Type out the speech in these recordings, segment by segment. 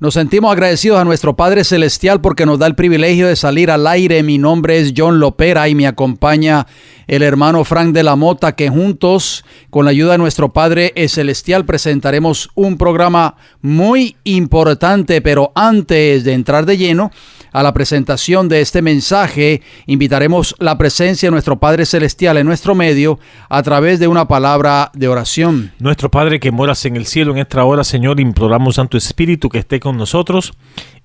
Nos sentimos agradecidos a nuestro Padre Celestial porque nos da el privilegio de salir al aire. Mi nombre es John Lopera y me acompaña el hermano Frank de la Mota, que juntos, con la ayuda de nuestro Padre Celestial, presentaremos un programa muy importante. Pero antes de entrar de lleno a la presentación de este mensaje, invitaremos la presencia de nuestro Padre Celestial en nuestro medio a través de una palabra de oración. Nuestro Padre que moras en el cielo, en esta hora, Señor, imploramos Santo Espíritu que esté con nosotros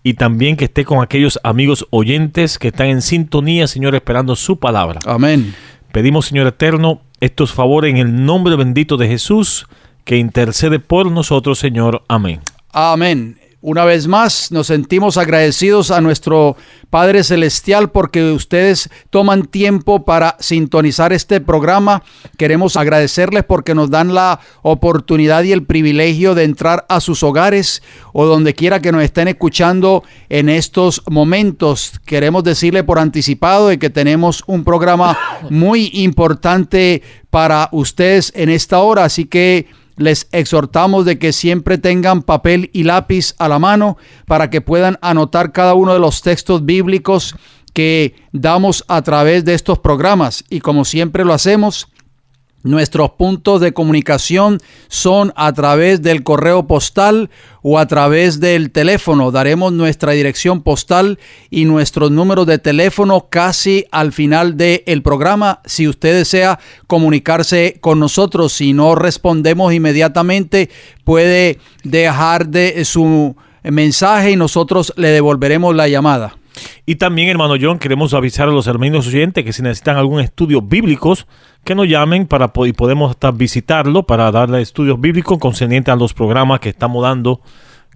y también que esté con aquellos amigos oyentes que están en sintonía, Señor, esperando su palabra. Amén. Pedimos, Señor eterno, estos favores en el nombre bendito de Jesús, que intercede por nosotros, Señor. Amén. Amén. Una vez más, nos sentimos agradecidos a nuestro Padre Celestial porque ustedes toman tiempo para sintonizar este programa. Queremos agradecerles porque nos dan la oportunidad y el privilegio de entrar a sus hogares o donde quiera que nos estén escuchando en estos momentos. Queremos decirle por anticipado de que tenemos un programa muy importante para ustedes en esta hora, así que les exhortamos de que siempre tengan papel y lápiz a la mano para que puedan anotar cada uno de los textos bíblicos que damos a través de estos programas. Y como siempre lo hacemos, nuestros puntos de comunicación son a través del correo postal o a través del teléfono. Daremos nuestra dirección postal y nuestros números de teléfono casi al final del programa. Si usted desea comunicarse con nosotros, si no respondemos inmediatamente, puede dejar de su mensaje y nosotros le devolveremos la llamada. Y también, hermano John, queremos avisar a los hermanos oyentes que si necesitan algún estudio bíblicos, que nos llamen y podemos hasta visitarlo para darle estudios bíblicos concernientes a los programas que estamos dando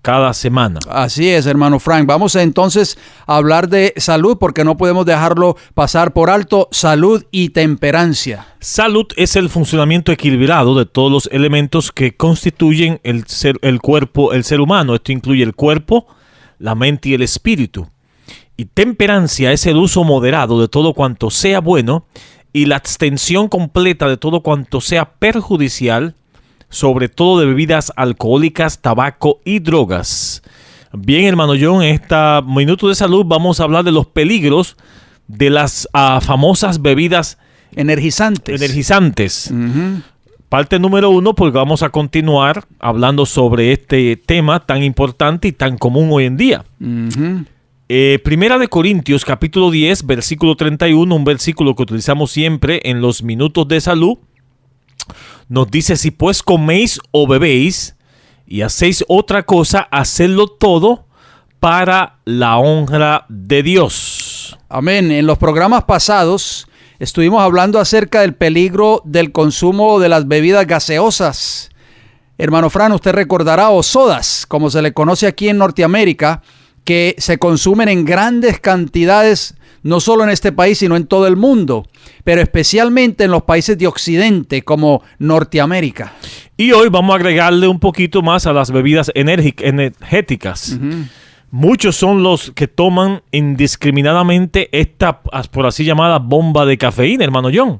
cada semana. Así es, hermano Frank. Vamos entonces a hablar de salud porque no podemos dejarlo pasar por alto. Salud y temperancia. Salud es el funcionamiento equilibrado de todos los elementos que constituyen el cuerpo, el ser humano. Esto incluye el cuerpo, la mente y el espíritu. Y temperancia es el uso moderado de todo cuanto sea bueno y la abstención completa de todo cuanto sea perjudicial, sobre todo de bebidas alcohólicas, tabaco y drogas. Bien, hermano John, en este minuto de salud vamos a hablar de los peligros de las famosas bebidas energizantes. Uh-huh. Parte número 1, porque vamos a continuar hablando sobre este tema tan importante y tan común hoy en día. Uh-huh. Primera de Corintios, capítulo 10, versículo 31, un versículo que utilizamos siempre en los minutos de salud, nos dice: si pues coméis o bebéis y hacéis otra cosa, hacedlo todo para la honra de Dios. Amén. En los programas pasados estuvimos hablando acerca del peligro del consumo de las bebidas gaseosas. Hermano Fran, usted recordará, o sodas, como se le conoce aquí en Norteamérica, que se consumen en grandes cantidades, no solo en este país, sino en todo el mundo, pero especialmente en los países de Occidente, como Norteamérica. Y hoy vamos a agregarle un poquito más a las bebidas energéticas. Uh-huh. Muchos son los que toman indiscriminadamente esta, por así llamada, bomba de cafeína, hermano John,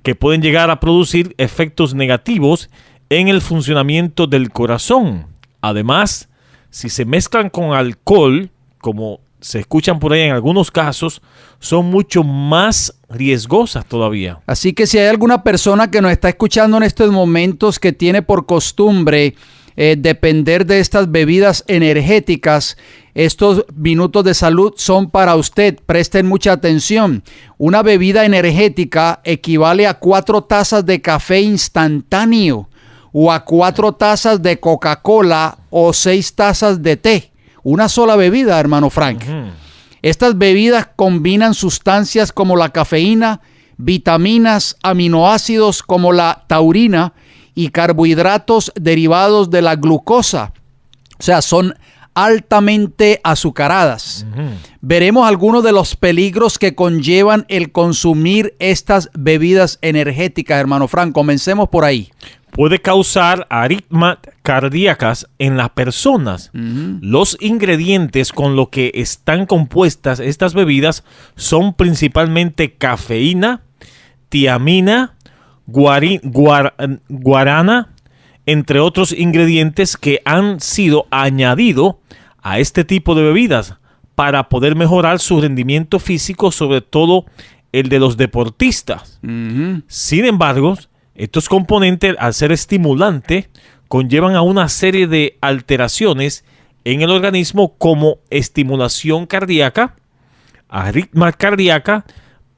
que pueden llegar a producir efectos negativos en el funcionamiento del corazón. Además, si se mezclan con alcohol, como se escuchan por ahí en algunos casos, son mucho más riesgosas todavía. Así que si hay alguna persona que nos está escuchando en estos momentos que tiene por costumbre depender de estas bebidas energéticas, estos minutos de salud son para usted. Presten mucha atención. Una bebida energética equivale a 4 tazas de café instantáneo, o a 4 tazas de Coca-Cola o 6 tazas de té. Una sola bebida, hermano Frank. Uh-huh. Estas bebidas combinan sustancias como la cafeína, vitaminas, aminoácidos como la taurina y carbohidratos derivados de la glucosa. O sea, son altamente azucaradas. Uh-huh. Veremos algunos de los peligros que conllevan el consumir estas bebidas energéticas, hermano Frank. Comencemos por ahí. Puede causar arritmias cardíacas en las personas. Uh-huh. Los ingredientes con los que están compuestas estas bebidas son principalmente cafeína, tiamina, guarana, entre otros ingredientes que han sido añadidos a este tipo de bebidas para poder mejorar su rendimiento físico, sobre todo el de los deportistas. Sin embargo, estos componentes, al ser estimulantes, conllevan a una serie de alteraciones en el organismo, como estimulación cardíaca, arritmia cardíaca,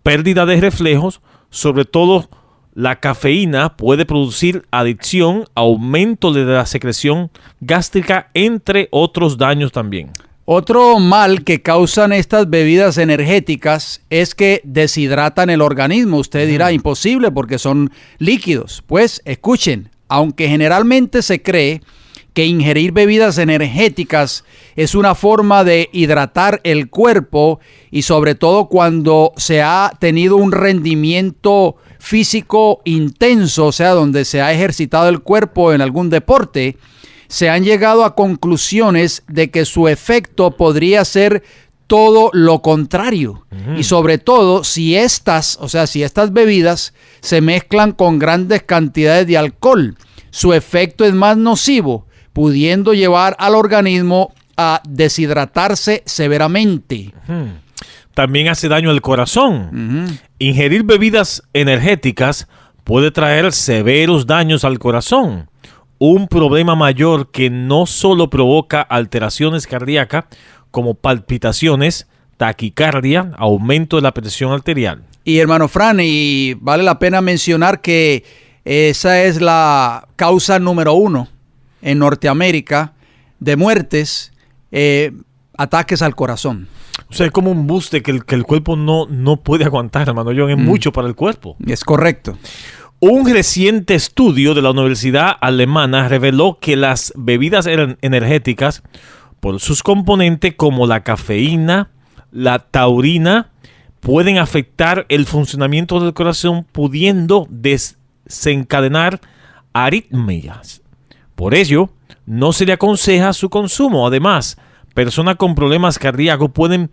pérdida de reflejos. Sobre todo la cafeína puede producir adicción, aumento de la secreción gástrica, entre otros daños también. Otro mal que causan estas bebidas energéticas es que deshidratan el organismo. Usted dirá, imposible porque son líquidos. Pues escuchen, aunque generalmente se cree que ingerir bebidas energéticas es una forma de hidratar el cuerpo, y sobre todo cuando se ha tenido un rendimiento físico intenso, o sea, donde se ha ejercitado el cuerpo en algún deporte, se han llegado a conclusiones de que su efecto podría ser todo lo contrario. Y sobre todo si estas bebidas se mezclan con grandes cantidades de alcohol, su efecto es más nocivo, pudiendo llevar al organismo a deshidratarse severamente. También hace daño al corazón. Ingerir bebidas energéticas puede traer severos daños al corazón. Un problema mayor que no solo provoca alteraciones cardíacas, como palpitaciones, taquicardia, aumento de la presión arterial. Y hermano Fran, y vale la pena mencionar que esa es la causa número 1 en Norteamérica de muertes, ataques al corazón. O sea, es como un buste que el cuerpo no puede aguantar, hermano John, es mucho para el cuerpo. Es correcto. Un reciente estudio de la Universidad Alemana reveló que las bebidas energéticas, por sus componentes como la cafeína, la taurina, pueden afectar el funcionamiento del corazón, pudiendo desencadenar arritmias. Por ello, no se le aconseja su consumo. Además, personas con problemas cardíacos pueden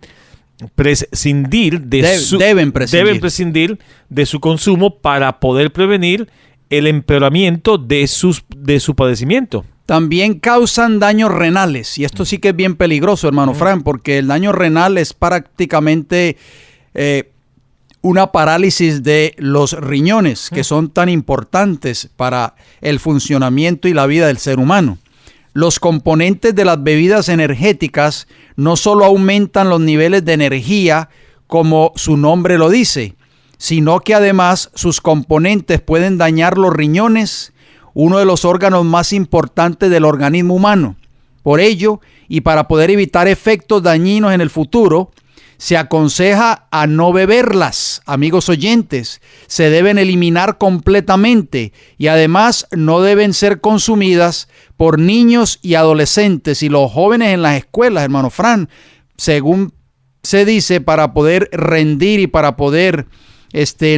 deben prescindir de su consumo para poder prevenir el empeoramiento de su padecimiento. También causan daños renales, y esto sí que es bien peligroso, hermano Fran, porque el daño renal es prácticamente una parálisis de los riñones, que son tan importantes para el funcionamiento y la vida del ser humano. Los componentes de las bebidas energéticas no solo aumentan los niveles de energía, como su nombre lo dice, sino que además sus componentes pueden dañar los riñones, uno de los órganos más importantes del organismo humano. Por ello, y para poder evitar efectos dañinos en el futuro, se aconseja a no beberlas, amigos oyentes. Se deben eliminar completamente, y además no deben ser consumidas por niños y adolescentes y los jóvenes en las escuelas, hermano Fran, según se dice, para poder rendir y para poder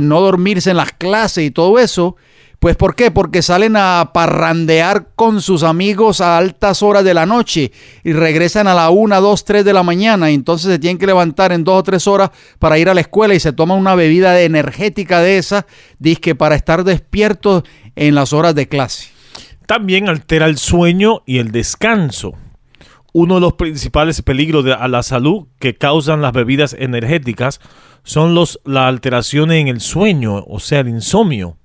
no dormirse en las clases y todo eso. Pues ¿por qué? Porque salen a parrandear con sus amigos a altas horas de la noche y regresan a la 1, 2, 3 de la mañana, y entonces se tienen que levantar en 2 o 3 horas para ir a la escuela y se toman una bebida energética de esa, dizque para estar despiertos en las horas de clase. También altera el sueño y el descanso. Uno de los principales peligros a la salud que causan las bebidas energéticas son las alteraciones en el sueño, o sea, el insomnio,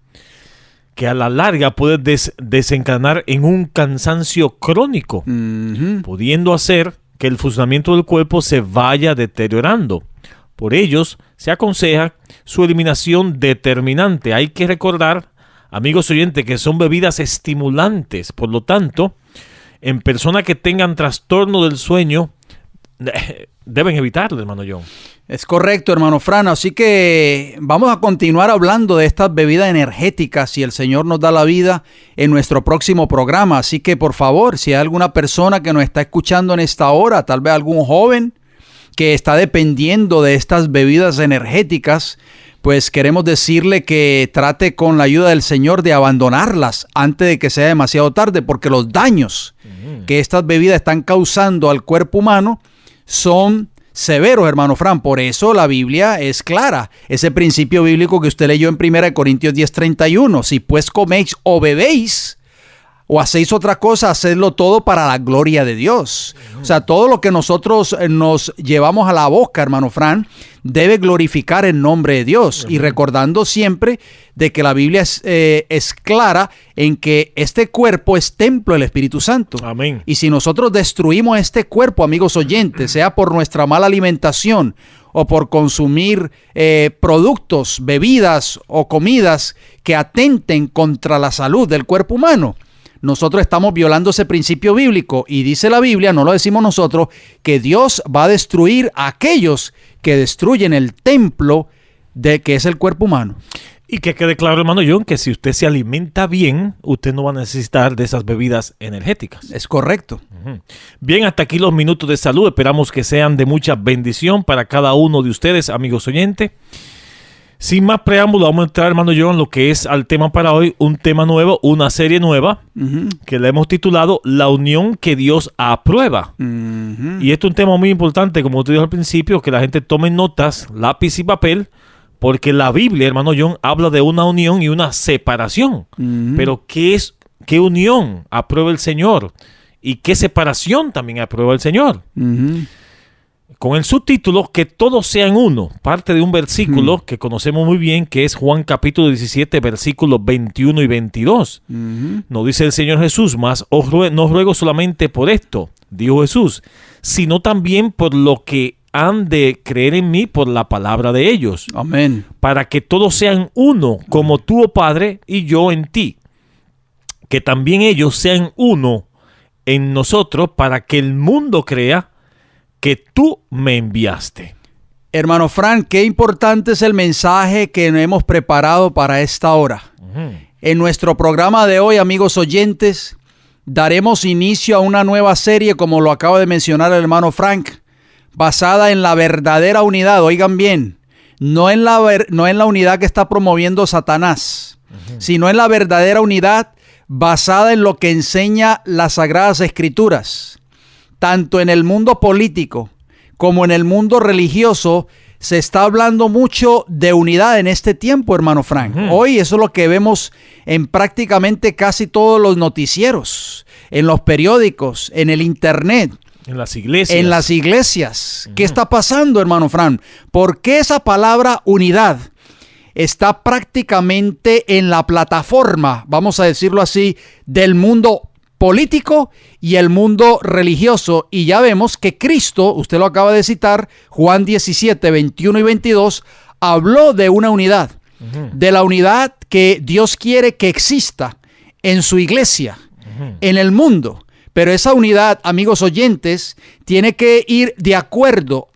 que a la larga puede desencadenar en un cansancio crónico, pudiendo hacer que el funcionamiento del cuerpo se vaya deteriorando. Por ello, se aconseja su eliminación determinante. Hay que recordar, amigos oyentes, que son bebidas estimulantes. Por lo tanto, en personas que tengan trastorno del sueño, deben evitarlo, hermano John. Es correcto, hermano Fran. Así que vamos a continuar hablando de estas bebidas energéticas, si el Señor nos da la vida, en nuestro próximo programa. Así que, por favor, si hay alguna persona que nos está escuchando en esta hora, tal vez algún joven que está dependiendo de estas bebidas energéticas, pues queremos decirle que trate con la ayuda del Señor de abandonarlas antes de que sea demasiado tarde, porque los daños que estas bebidas están causando al cuerpo humano son severos, hermano Fran. Por eso la Biblia es clara. Ese principio bíblico que usted leyó en 1 Corintios 10:31. Si pues coméis o bebéis o hacéis otra cosa, hacedlo todo para la gloria de Dios. O sea, todo lo que nosotros nos llevamos a la boca, hermano Fran, debe glorificar el nombre de Dios. Y recordando siempre de que la Biblia es clara en que este cuerpo es templo del Espíritu Santo. Amén. Y si nosotros destruimos este cuerpo, amigos oyentes, sea por nuestra mala alimentación o por consumir productos, bebidas o comidas que atenten contra la salud del cuerpo humano, nosotros estamos violando ese principio bíblico, y dice la Biblia, no lo decimos nosotros, que Dios va a destruir a aquellos que destruyen el templo de que es el cuerpo humano. Y que quede claro, hermano John, que si usted se alimenta bien, usted no va a necesitar de esas bebidas energéticas. Es correcto. Bien, hasta aquí los minutos de salud. Esperamos que sean de mucha bendición para cada uno de ustedes, amigos oyentes. Sin más preámbulo, vamos a entrar, hermano John, lo que es al tema para hoy, un tema nuevo, una serie nueva, que le hemos titulado La unión que Dios aprueba. Y esto es un tema muy importante, como te dije al principio, que la gente tome notas, lápiz y papel, porque la Biblia, hermano John, habla de una unión y una separación. Pero ¿qué unión aprueba el Señor? ¿Y qué separación también aprueba el Señor? Con el subtítulo que todos sean uno, parte de un versículo que conocemos muy bien, que es Juan capítulo 17, versículos 21 y 22. Nos dice el Señor Jesús, mas no ruego solamente por esto, dijo Jesús, sino también por lo que han de creer en mí por la palabra de ellos. Amén. Para que todos sean uno, como tú, oh Padre, y yo en ti. Que también ellos sean uno en nosotros, para que el mundo crea que tú me enviaste. Hermano Fran, qué importante es el mensaje que hemos preparado para esta hora. En nuestro programa de hoy, amigos oyentes, daremos inicio a una nueva serie, como lo acaba de mencionar el hermano Frank, basada en la verdadera unidad. Oigan bien, no en la unidad que está promoviendo Satanás, sino en la verdadera unidad basada en lo que enseña las Sagradas Escrituras. Tanto en el mundo político como en el mundo religioso se está hablando mucho de unidad en este tiempo, hermano Frank. Hoy eso es lo que vemos en prácticamente casi todos los noticieros, en los periódicos, en el internet. En las iglesias. En las iglesias. ¿Qué está pasando, hermano Frank? ¿Por qué esa palabra unidad está prácticamente en la plataforma, vamos a decirlo así, del mundo político y el mundo religioso? Y ya vemos que Cristo, usted lo acaba de citar, Juan 17, 21 y 22, habló de una unidad, de la unidad que Dios quiere que exista en su iglesia, en el mundo. Pero esa unidad, amigos oyentes, tiene que ir de acorde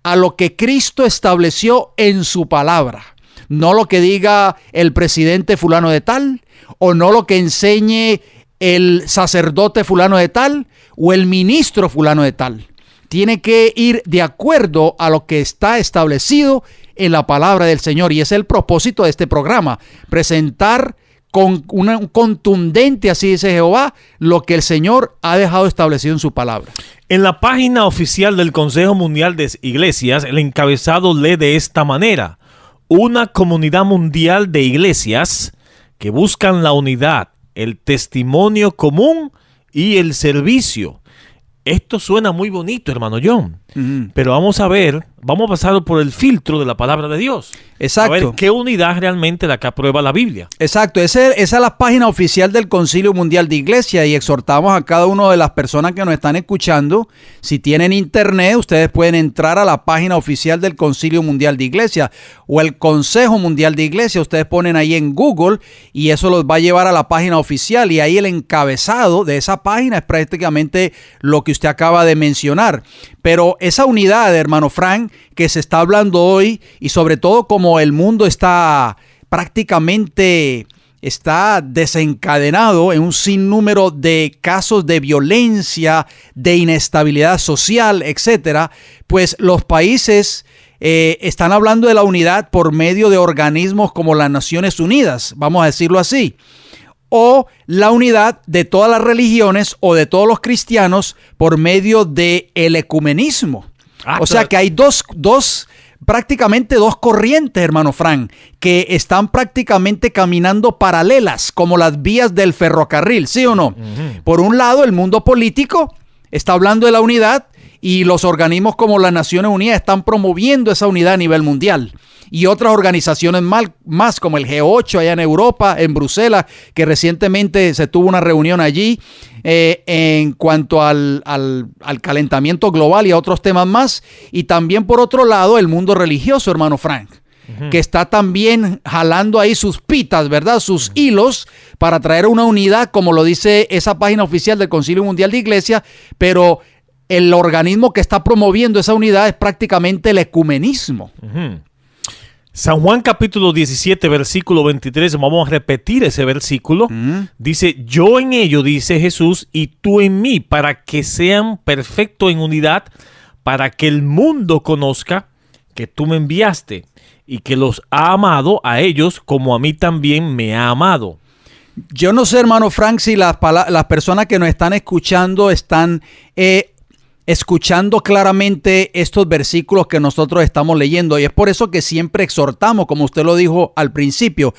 a lo que Cristo estableció en su palabra. No lo que diga el presidente fulano de tal, o no lo que enseñe el sacerdote fulano de tal, o el ministro fulano de tal. Tiene que ir de acuerdo a lo que está establecido en la palabra del Señor. Y ese es el propósito de este programa, presentar con un contundente, así dice Jehová, lo que el Señor ha dejado establecido en su palabra. En la página oficial del Consejo Mundial de Iglesias, el encabezado lee de esta manera: una comunidad mundial de iglesias que buscan la unidad, el testimonio común y el servicio. Esto suena muy bonito, hermano John, pero vamos a pasar por el filtro de la palabra de Dios. Exacto. A ver qué unidad realmente la que aprueba la Biblia. Exacto, esa es la página oficial del Concilio Mundial de Iglesia, y exhortamos a cada una de las personas que nos están escuchando, si tienen internet, ustedes pueden entrar a la página oficial del Concilio Mundial de Iglesia o el Consejo Mundial de Iglesia. Ustedes ponen ahí en Google y eso los va a llevar a la página oficial, y ahí el encabezado de esa página es prácticamente lo que usted acaba de mencionar. Pero esa unidad, hermano Frank, que se está hablando hoy, y sobre todo como el mundo está desencadenado en un sinnúmero de casos de violencia, de inestabilidad social, etcétera, pues los países están hablando de la unidad por medio de organismos como las Naciones Unidas, vamos a decirlo así, o la unidad de todas las religiones o de todos los cristianos por medio del ecumenismo. O sea que hay dos prácticamente dos corrientes, hermano Frank, que están prácticamente caminando paralelas, como las vías del ferrocarril, ¿sí o no? Por un lado, el mundo político está hablando de la unidad y los organismos como las Naciones Unidas están promoviendo esa unidad a nivel mundial. Y otras organizaciones más como el G8 allá en Europa, en Bruselas, que recientemente se tuvo una reunión allí en cuanto al calentamiento global y a otros temas más. Y también por otro lado el mundo religioso, hermano Frank, que está también jalando ahí sus pitas, ¿verdad? Sus hilos para traer una unidad, como lo dice esa página oficial del Concilio Mundial de Iglesia, pero el organismo que está promoviendo esa unidad es prácticamente el ecumenismo. San Juan capítulo 17, versículo 23, vamos a repetir ese versículo. Dice, yo en ello, dice Jesús, y tú en mí, para que sean perfectos en unidad, para que el mundo conozca que tú me enviaste y que los ha amado a ellos como a mí también me ha amado. Yo no sé, hermano Frank, si las personas que nos están escuchando están escuchando claramente estos versículos que nosotros estamos leyendo, y es por eso que siempre exhortamos, como usted lo dijo al principio.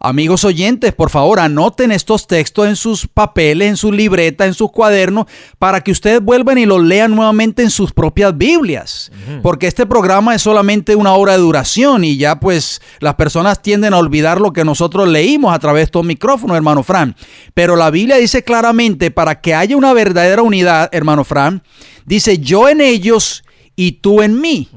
Amigos oyentes, por favor, anoten estos textos en sus papeles, en sus libretas, en sus cuadernos, para que ustedes vuelvan y los lean nuevamente en sus propias Biblias. Porque este programa es solamente una hora de duración y ya pues las personas tienden a olvidar lo que nosotros leímos a través de estos micrófonos, hermano Fran. Pero la Biblia dice claramente, para que haya una verdadera unidad, hermano Fran, dice, yo en ellos y tú en mí.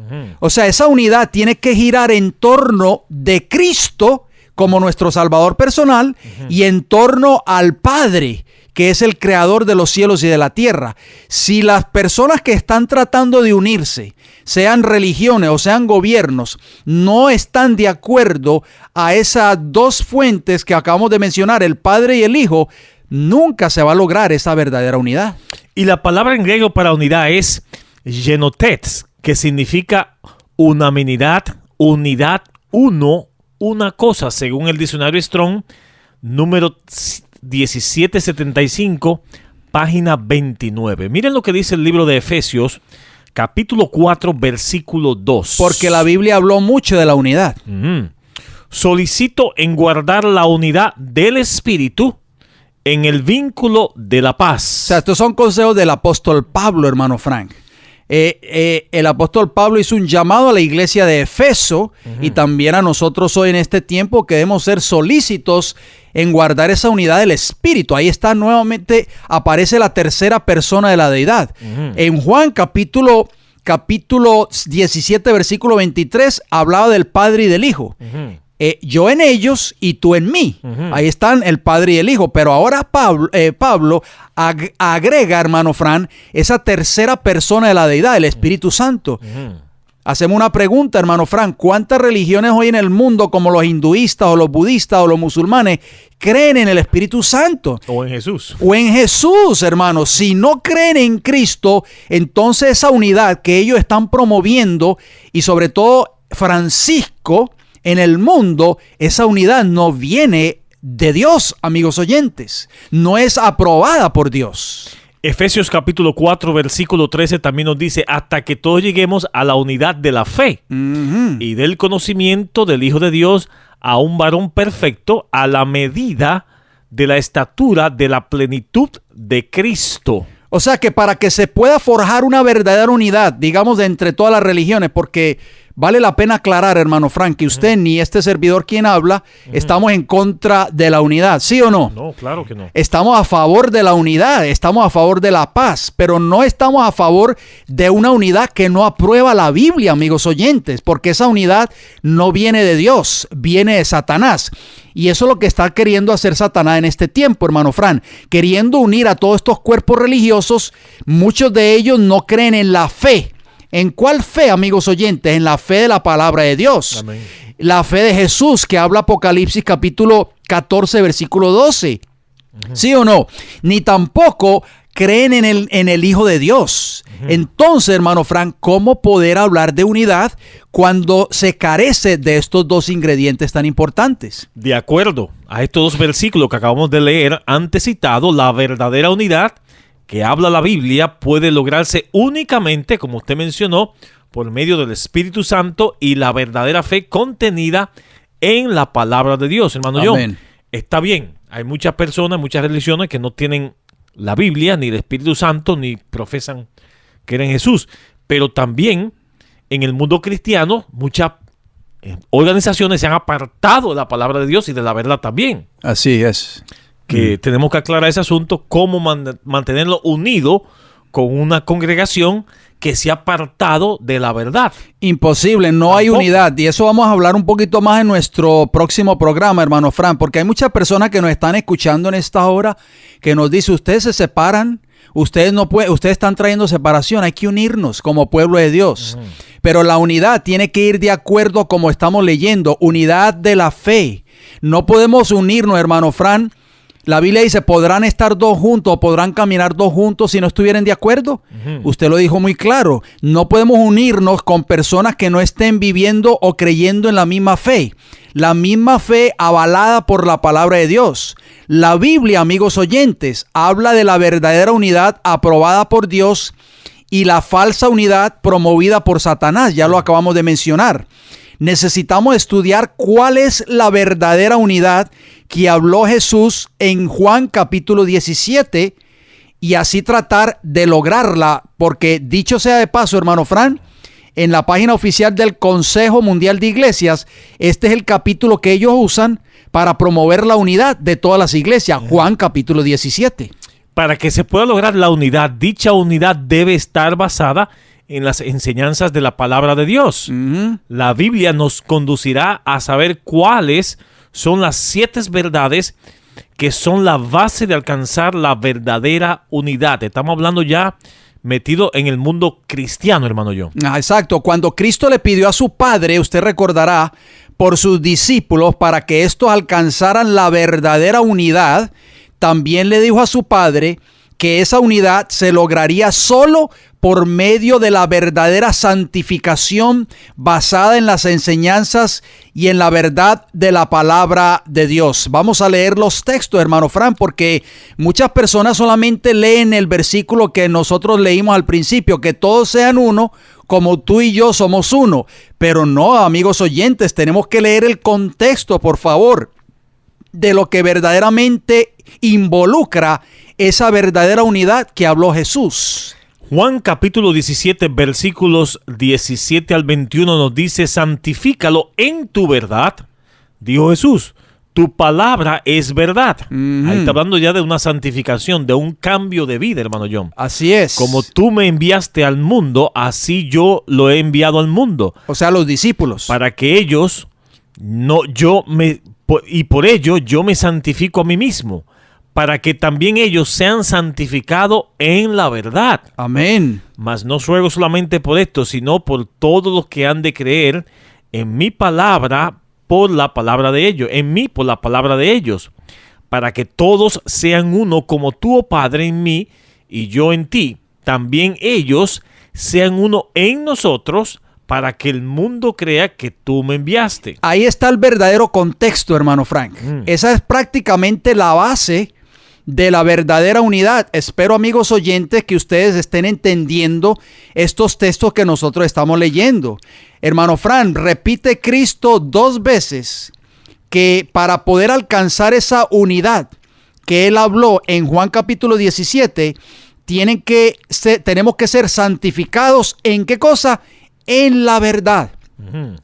O sea, esa unidad tiene que girar en torno de Cristo como nuestro Salvador personal y en torno al Padre, que es el creador de los cielos y de la tierra. Si las personas que están tratando de unirse, sean religiones o sean gobiernos, no están de acuerdo a esas dos fuentes que acabamos de mencionar, el Padre y el Hijo, nunca se va a lograr esa verdadera unidad. Y la palabra en griego para unidad es genotes, que significa unanimidad, unidad, uno, una cosa, según el diccionario Strong, número 1775, página 29. Miren lo que dice el libro de Efesios, capítulo 4, versículo 2. Porque la Biblia habló mucho de la unidad. Solicito en guardar la unidad del Espíritu en el vínculo de la paz. O sea, estos son consejos del apóstol Pablo, hermano Frank. El apóstol Pablo hizo un llamado a la iglesia de Efeso y también a nosotros hoy en este tiempo que debemos ser solícitos en guardar esa unidad del Espíritu. Ahí está nuevamente, aparece la tercera persona de la deidad. En Juan capítulo 17, versículo 23, hablaba del Padre y del Hijo. Yo en ellos y tú en mí. Ahí están el Padre y el Hijo. Pero ahora Pablo agrega, hermano Fran, esa tercera persona de la deidad, el Espíritu Santo. Hacemos una pregunta, hermano Fran. ¿Cuántas religiones hoy en el mundo, como los hinduistas o los budistas o los musulmanes, creen en el Espíritu Santo? O en Jesús. O en Jesús, hermano. Si no creen en Cristo, entonces esa unidad que ellos están promoviendo, y sobre todo Francisco, en el mundo, esa unidad no viene de Dios, amigos oyentes. No es aprobada por Dios. Efesios capítulo 4, versículo 13 también nos dice, hasta que todos lleguemos a la unidad de la fe y del conocimiento del Hijo de Dios, a un varón perfecto, a la medida de la estatura de la plenitud de Cristo. O sea que para que se pueda forjar una verdadera unidad, digamos, de entre todas las religiones, porque vale la pena aclarar, hermano Frank, que usted ni este servidor quien habla, estamos en contra de la unidad, ¿sí o no? No, claro que no. Estamos a favor de la unidad, estamos a favor de la paz, pero no estamos a favor de una unidad que no aprueba la Biblia, amigos oyentes, porque esa unidad no viene de Dios, viene de Satanás. Y eso es lo que está queriendo hacer Satanás en este tiempo, hermano Fran, queriendo unir a todos estos cuerpos religiosos. Muchos de ellos no creen en la fe. ¿En cuál fe, amigos oyentes? En la fe de la palabra de Dios. Amén. La fe de Jesús, que habla Apocalipsis capítulo 14, versículo 12. ¿Sí o no? Ni tampoco creen en el Hijo de Dios. Entonces, hermano Frank, ¿cómo poder hablar de unidad cuando se carece de estos dos ingredientes tan importantes? De acuerdo a estos dos versículos que acabamos de leer, antes citado, la verdadera unidad que habla la Biblia puede lograrse únicamente, como usted mencionó, por medio del Espíritu Santo y la verdadera fe contenida en la palabra de Dios, hermano John. Está bien, hay muchas personas, muchas religiones que no tienen la Biblia, ni el Espíritu Santo, ni profesan que eran Jesús. Pero también en el mundo cristiano, muchas organizaciones se han apartado de la palabra de Dios y de la verdad también. Así es. Que tenemos que aclarar ese asunto, cómo mantenerlo unido con una congregación que se ha apartado de la verdad. Imposible, no hay unidad. Y eso vamos a hablar un poquito más en nuestro próximo programa, hermano Fran, porque hay muchas personas que nos están escuchando en esta hora que nos dicen, ustedes se separan, ustedes no pueden, ustedes están trayendo separación, hay que unirnos como pueblo de Dios. Pero la unidad tiene que ir de acuerdo como estamos leyendo, unidad de la fe. No podemos unirnos, hermano Fran. La Biblia dice, ¿podrán estar dos juntos o podrán caminar dos juntos si no estuvieran de acuerdo? Usted lo dijo muy claro. No podemos unirnos con personas que no estén viviendo o creyendo en la misma fe. La misma fe avalada por la palabra de Dios. La Biblia, amigos oyentes, habla de la verdadera unidad aprobada por Dios y la falsa unidad promovida por Satanás. Ya lo acabamos de mencionar. Necesitamos estudiar cuál es la verdadera unidad que habló Jesús en Juan capítulo 17 y así tratar de lograrla, porque dicho sea de paso, hermano Fran, en la página oficial del Consejo Mundial de Iglesias, este es el capítulo que ellos usan para promover la unidad de todas las iglesias, Juan capítulo 17. Para que se pueda lograr la unidad, dicha unidad debe estar basada en las enseñanzas de la palabra de Dios. La Biblia nos conducirá a saber cuáles son las 7 verdades que son la base de alcanzar la verdadera unidad. Estamos hablando ya metido en el mundo cristiano, hermano John. Exacto. Cuando Cristo le pidió a su Padre, usted recordará, por sus discípulos, para que estos alcanzaran la verdadera unidad, también le dijo a su Padre que esa unidad se lograría solo por medio de la verdadera santificación basada en las enseñanzas y en la verdad de la palabra de Dios. Vamos a leer los textos, hermano Fran, porque muchas personas solamente leen el versículo que nosotros leímos al principio, que todos sean uno, como tú y yo somos uno. Pero no, amigos oyentes, tenemos que leer el contexto, por favor, de lo que verdaderamente involucra esa verdadera unidad que habló Jesús. Juan capítulo 17, versículos 17 al 21 nos dice, santifícalo en tu verdad, dijo Jesús, tu palabra es verdad. Ahí está hablando ya de una santificación, de un cambio de vida, hermano John. Así es. Como tú me enviaste al mundo, así yo lo he enviado al mundo. O sea, los discípulos. Para que ellos, y por ello yo me santifico a mí mismo, para que también ellos sean santificados en la verdad. Amén. Mas no ruego solamente por esto, sino por todos los que han de creer en mi palabra, por la palabra de ellos, en mí por la palabra de ellos, para que todos sean uno como tú, oh Padre, en mí y yo en ti. También ellos sean uno en nosotros, para que el mundo crea que tú me enviaste. Ahí está el verdadero contexto, hermano Frank. Esa es prácticamente la base de la verdadera unidad. Espero, amigos oyentes, que ustedes estén entendiendo estos textos que nosotros estamos leyendo. Hermano Fran, repite Cristo 2 veces que para poder alcanzar esa unidad que él habló en Juan capítulo 17, tenemos que ser santificados. ¿En qué cosa? En la verdad.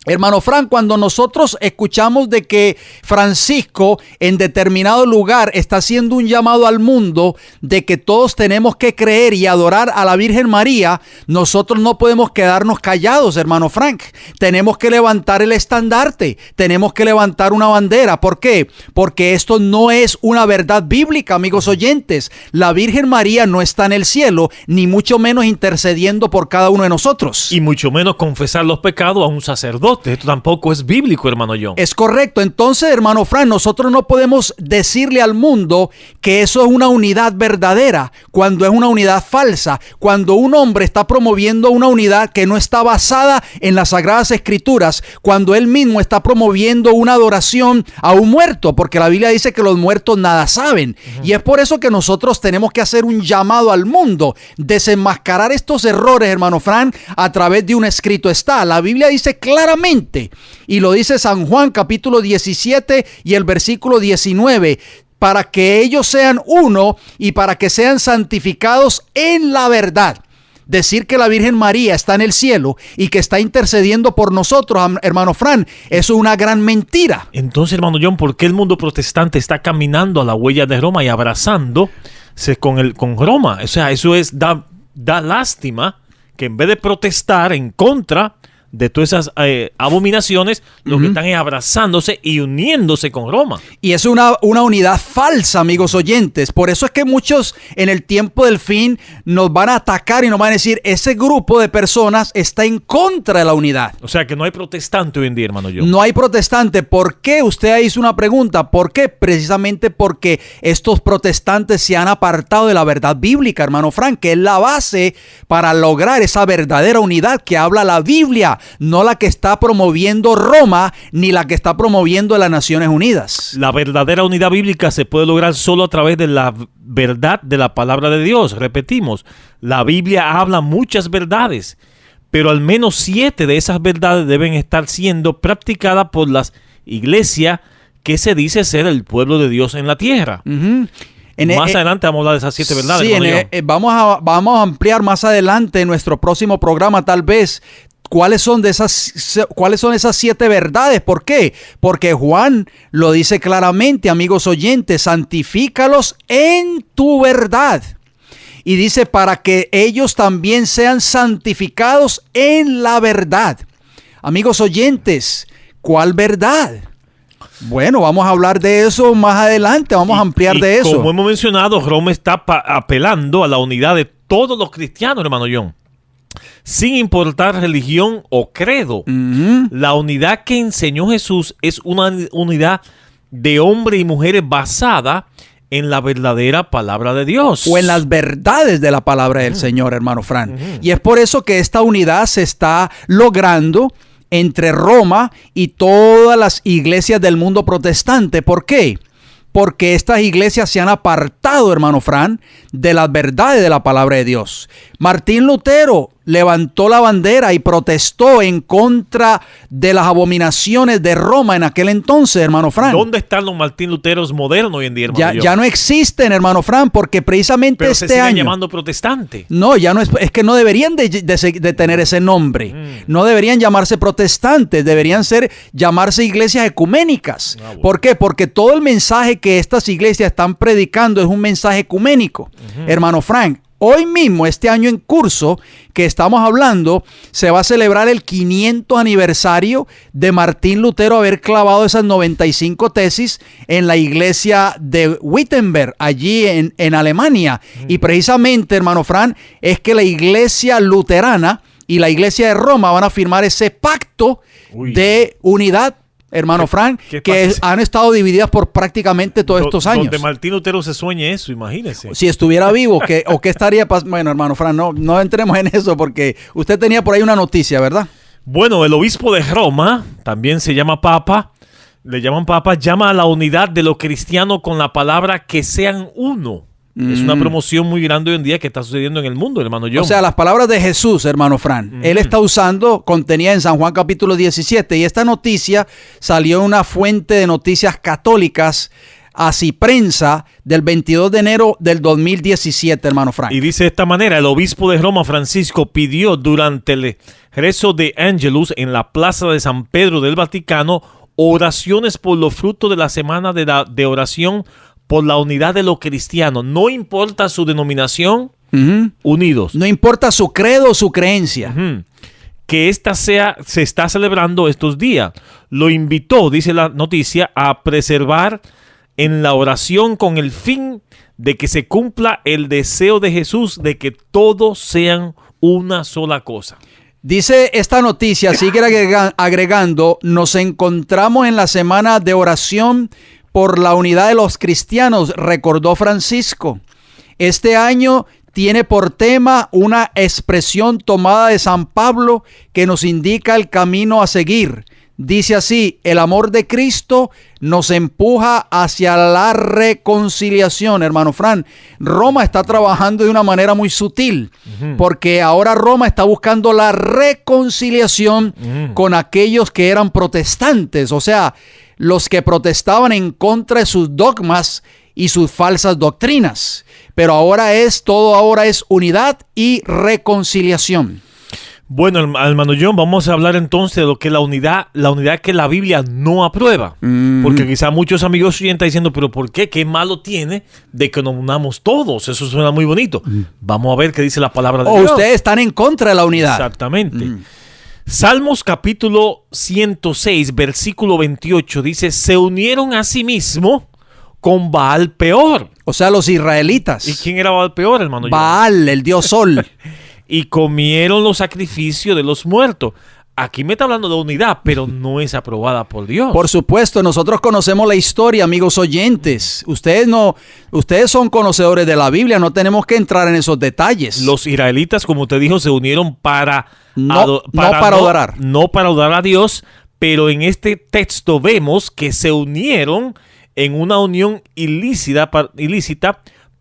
Hermano Fran, cuando nosotros escuchamos de que Francisco en determinado lugar está haciendo un llamado al mundo de que todos tenemos que creer y adorar a la Virgen María, nosotros no podemos quedarnos callados, hermano Frank. Tenemos que levantar el estandarte, tenemos que levantar una bandera. ¿Por qué? Porque esto no es una verdad bíblica, amigos oyentes. La Virgen María no está en el cielo, ni mucho menos intercediendo por cada uno de nosotros. Y mucho menos confesar los pecados a un sacerdotes. Esto tampoco es bíblico, hermano John. Es correcto. Entonces, hermano Fran, nosotros no podemos decirle al mundo que eso es una unidad verdadera cuando es una unidad falsa. Cuando un hombre está promoviendo una unidad que no está basada en las Sagradas Escrituras, cuando él mismo está promoviendo una adoración a un muerto, porque la Biblia dice que los muertos nada saben. Y es por eso que nosotros tenemos que hacer un llamado al mundo, desenmascarar estos errores, hermano Fran, a través de un escrito está. La Biblia dice claramente, y lo dice San Juan capítulo 17 y el versículo 19, para que ellos sean uno y para que sean santificados en la verdad. Decir que la Virgen María está en el cielo y que está intercediendo por nosotros, hermano Fran, eso es una gran mentira. Entonces, hermano John, ¿por qué el mundo protestante está caminando a la huella de Roma y abrazándose con Roma? O sea, eso da lástima que en vez de protestar en contra de todas esas abominaciones, lo que están es abrazándose y uniéndose con Roma. Y es una unidad falsa, amigos oyentes. Por eso es que muchos en el tiempo del fin nos van a atacar y nos van a decir, ese grupo de personas está en contra de la unidad. O sea que no hay protestante hoy en día, hermano John. No hay protestante. ¿Por qué? Usted hizo una pregunta. ¿Por qué? Precisamente porque estos protestantes se han apartado de la verdad bíblica, hermano Frank, que es la base para lograr esa verdadera unidad que habla la Biblia. No la que está promoviendo Roma, ni la que está promoviendo las Naciones Unidas. La verdadera unidad bíblica se puede lograr solo a través de la verdad de la palabra de Dios. Repetimos, la Biblia habla muchas verdades, pero al menos 7 de esas verdades deben estar siendo practicadas por las iglesias que se dice ser el pueblo de Dios en la tierra. Más adelante vamos a hablar de esas 7 verdades. Sí, vamos a ampliar más adelante en nuestro próximo programa, tal vez. ¿Cuáles son esas 7 verdades? ¿Por qué? Porque Juan lo dice claramente, amigos oyentes, santifícalos en tu verdad. Y dice, para que ellos también sean santificados en la verdad. Amigos oyentes, ¿cuál verdad? Bueno, vamos a hablar de eso más adelante, vamos a ampliar de eso. Como hemos mencionado, Roma está apelando a la unidad de todos los cristianos, hermano John. Sin importar religión o credo. La unidad que enseñó Jesús es una unidad de hombres y mujeres basada en la verdadera palabra de Dios. O en las verdades de la palabra del Señor, hermano Fran. Y es por eso que esta unidad se está logrando entre Roma y todas las iglesias del mundo protestante. ¿Por qué? Porque estas iglesias se han apartado, hermano Fran, de las verdades de la palabra de Dios. Martín Lutero levantó la bandera y protestó en contra de las abominaciones de Roma en aquel entonces, hermano Fran. ¿Dónde están los Martín Luteros modernos hoy en día, hermano? Ya no existen, hermano Fran, porque precisamente pero este se siguen año llamando protestante. No, ya no es que no deberían de tener ese nombre. No deberían llamarse protestantes, deberían llamarse iglesias ecuménicas. Bueno. ¿Por qué? Porque todo el mensaje que estas iglesias están predicando es un mensaje ecuménico. Hermano Frank, hoy mismo, este año en curso que estamos hablando, se va a celebrar el 500 aniversario de Martín Lutero haber clavado esas 95 tesis en la iglesia de Wittenberg, allí en Alemania. Y precisamente, hermano Fran, es que la iglesia luterana y la iglesia de Roma van a firmar ese pacto de unidad, hermano Frank, que han estado divididas por prácticamente todos estos años. Donde Martín Lutero se sueñe eso, imagínese. Si estuviera vivo, ¿qué estaría pasando? Bueno, hermano Frank, no entremos en eso porque usted tenía por ahí una noticia, ¿verdad? Bueno, el obispo de Roma, también se llama Papa, le llaman Papa, llama a la unidad de los cristianos con la palabra que sean uno. Es una promoción muy grande hoy en día que está sucediendo en el mundo, hermano John. O sea, las palabras de Jesús, hermano Fran, él está usando, contenida en San Juan capítulo 17, y esta noticia salió en una fuente de noticias católicas, Así Prensa, del 22 de enero del 2017, hermano Frank. Y dice de esta manera: el obispo de Roma, Francisco, pidió durante el rezo de Angelus en la plaza de San Pedro del Vaticano oraciones por los frutos de la semana de oración por la unidad de los cristianos. No importa su denominación, unidos. No importa su credo o su creencia. Que esta se está celebrando estos días. Lo invitó, dice la noticia, a preservar en la oración con el fin de que se cumpla el deseo de Jesús de que todos sean una sola cosa. Dice esta noticia, sigue agregando, nos encontramos en la semana de oración por la unidad de los cristianos, recordó Francisco. Este año tiene por tema una expresión tomada de San Pablo que nos indica el camino a seguir. Dice así, el amor de Cristo nos empuja hacia la reconciliación. Hermano Fran, Roma está trabajando de una manera muy sutil, porque ahora Roma está buscando la reconciliación con aquellos que eran protestantes, o sea, los que protestaban en contra de sus dogmas y sus falsas doctrinas. Pero ahora es unidad y reconciliación. Bueno, hermano John, vamos a hablar entonces de lo que es la unidad que la Biblia no aprueba. Porque quizá muchos amigos están diciendo, pero ¿por qué? ¿Qué malo tiene de que nos unamos todos? Eso suena muy bonito. Vamos a ver qué dice la palabra de Dios. Ustedes están en contra de la unidad. Exactamente. Salmos capítulo 106, versículo 28 dice, se unieron a sí mismo con Baal Peor. O sea, los israelitas. ¿Y quién era Baal Peor, hermano John? Baal, el dios sol. Y comieron los sacrificios de los muertos. Aquí me está hablando de unidad, pero no es aprobada por Dios. Por supuesto, nosotros conocemos la historia, amigos oyentes. Ustedes son conocedores de la Biblia, no tenemos que entrar en esos detalles. Los israelitas, como te dijo, se unieron no para adorar. No para adorar a Dios, pero en este texto vemos que se unieron en una unión ilícita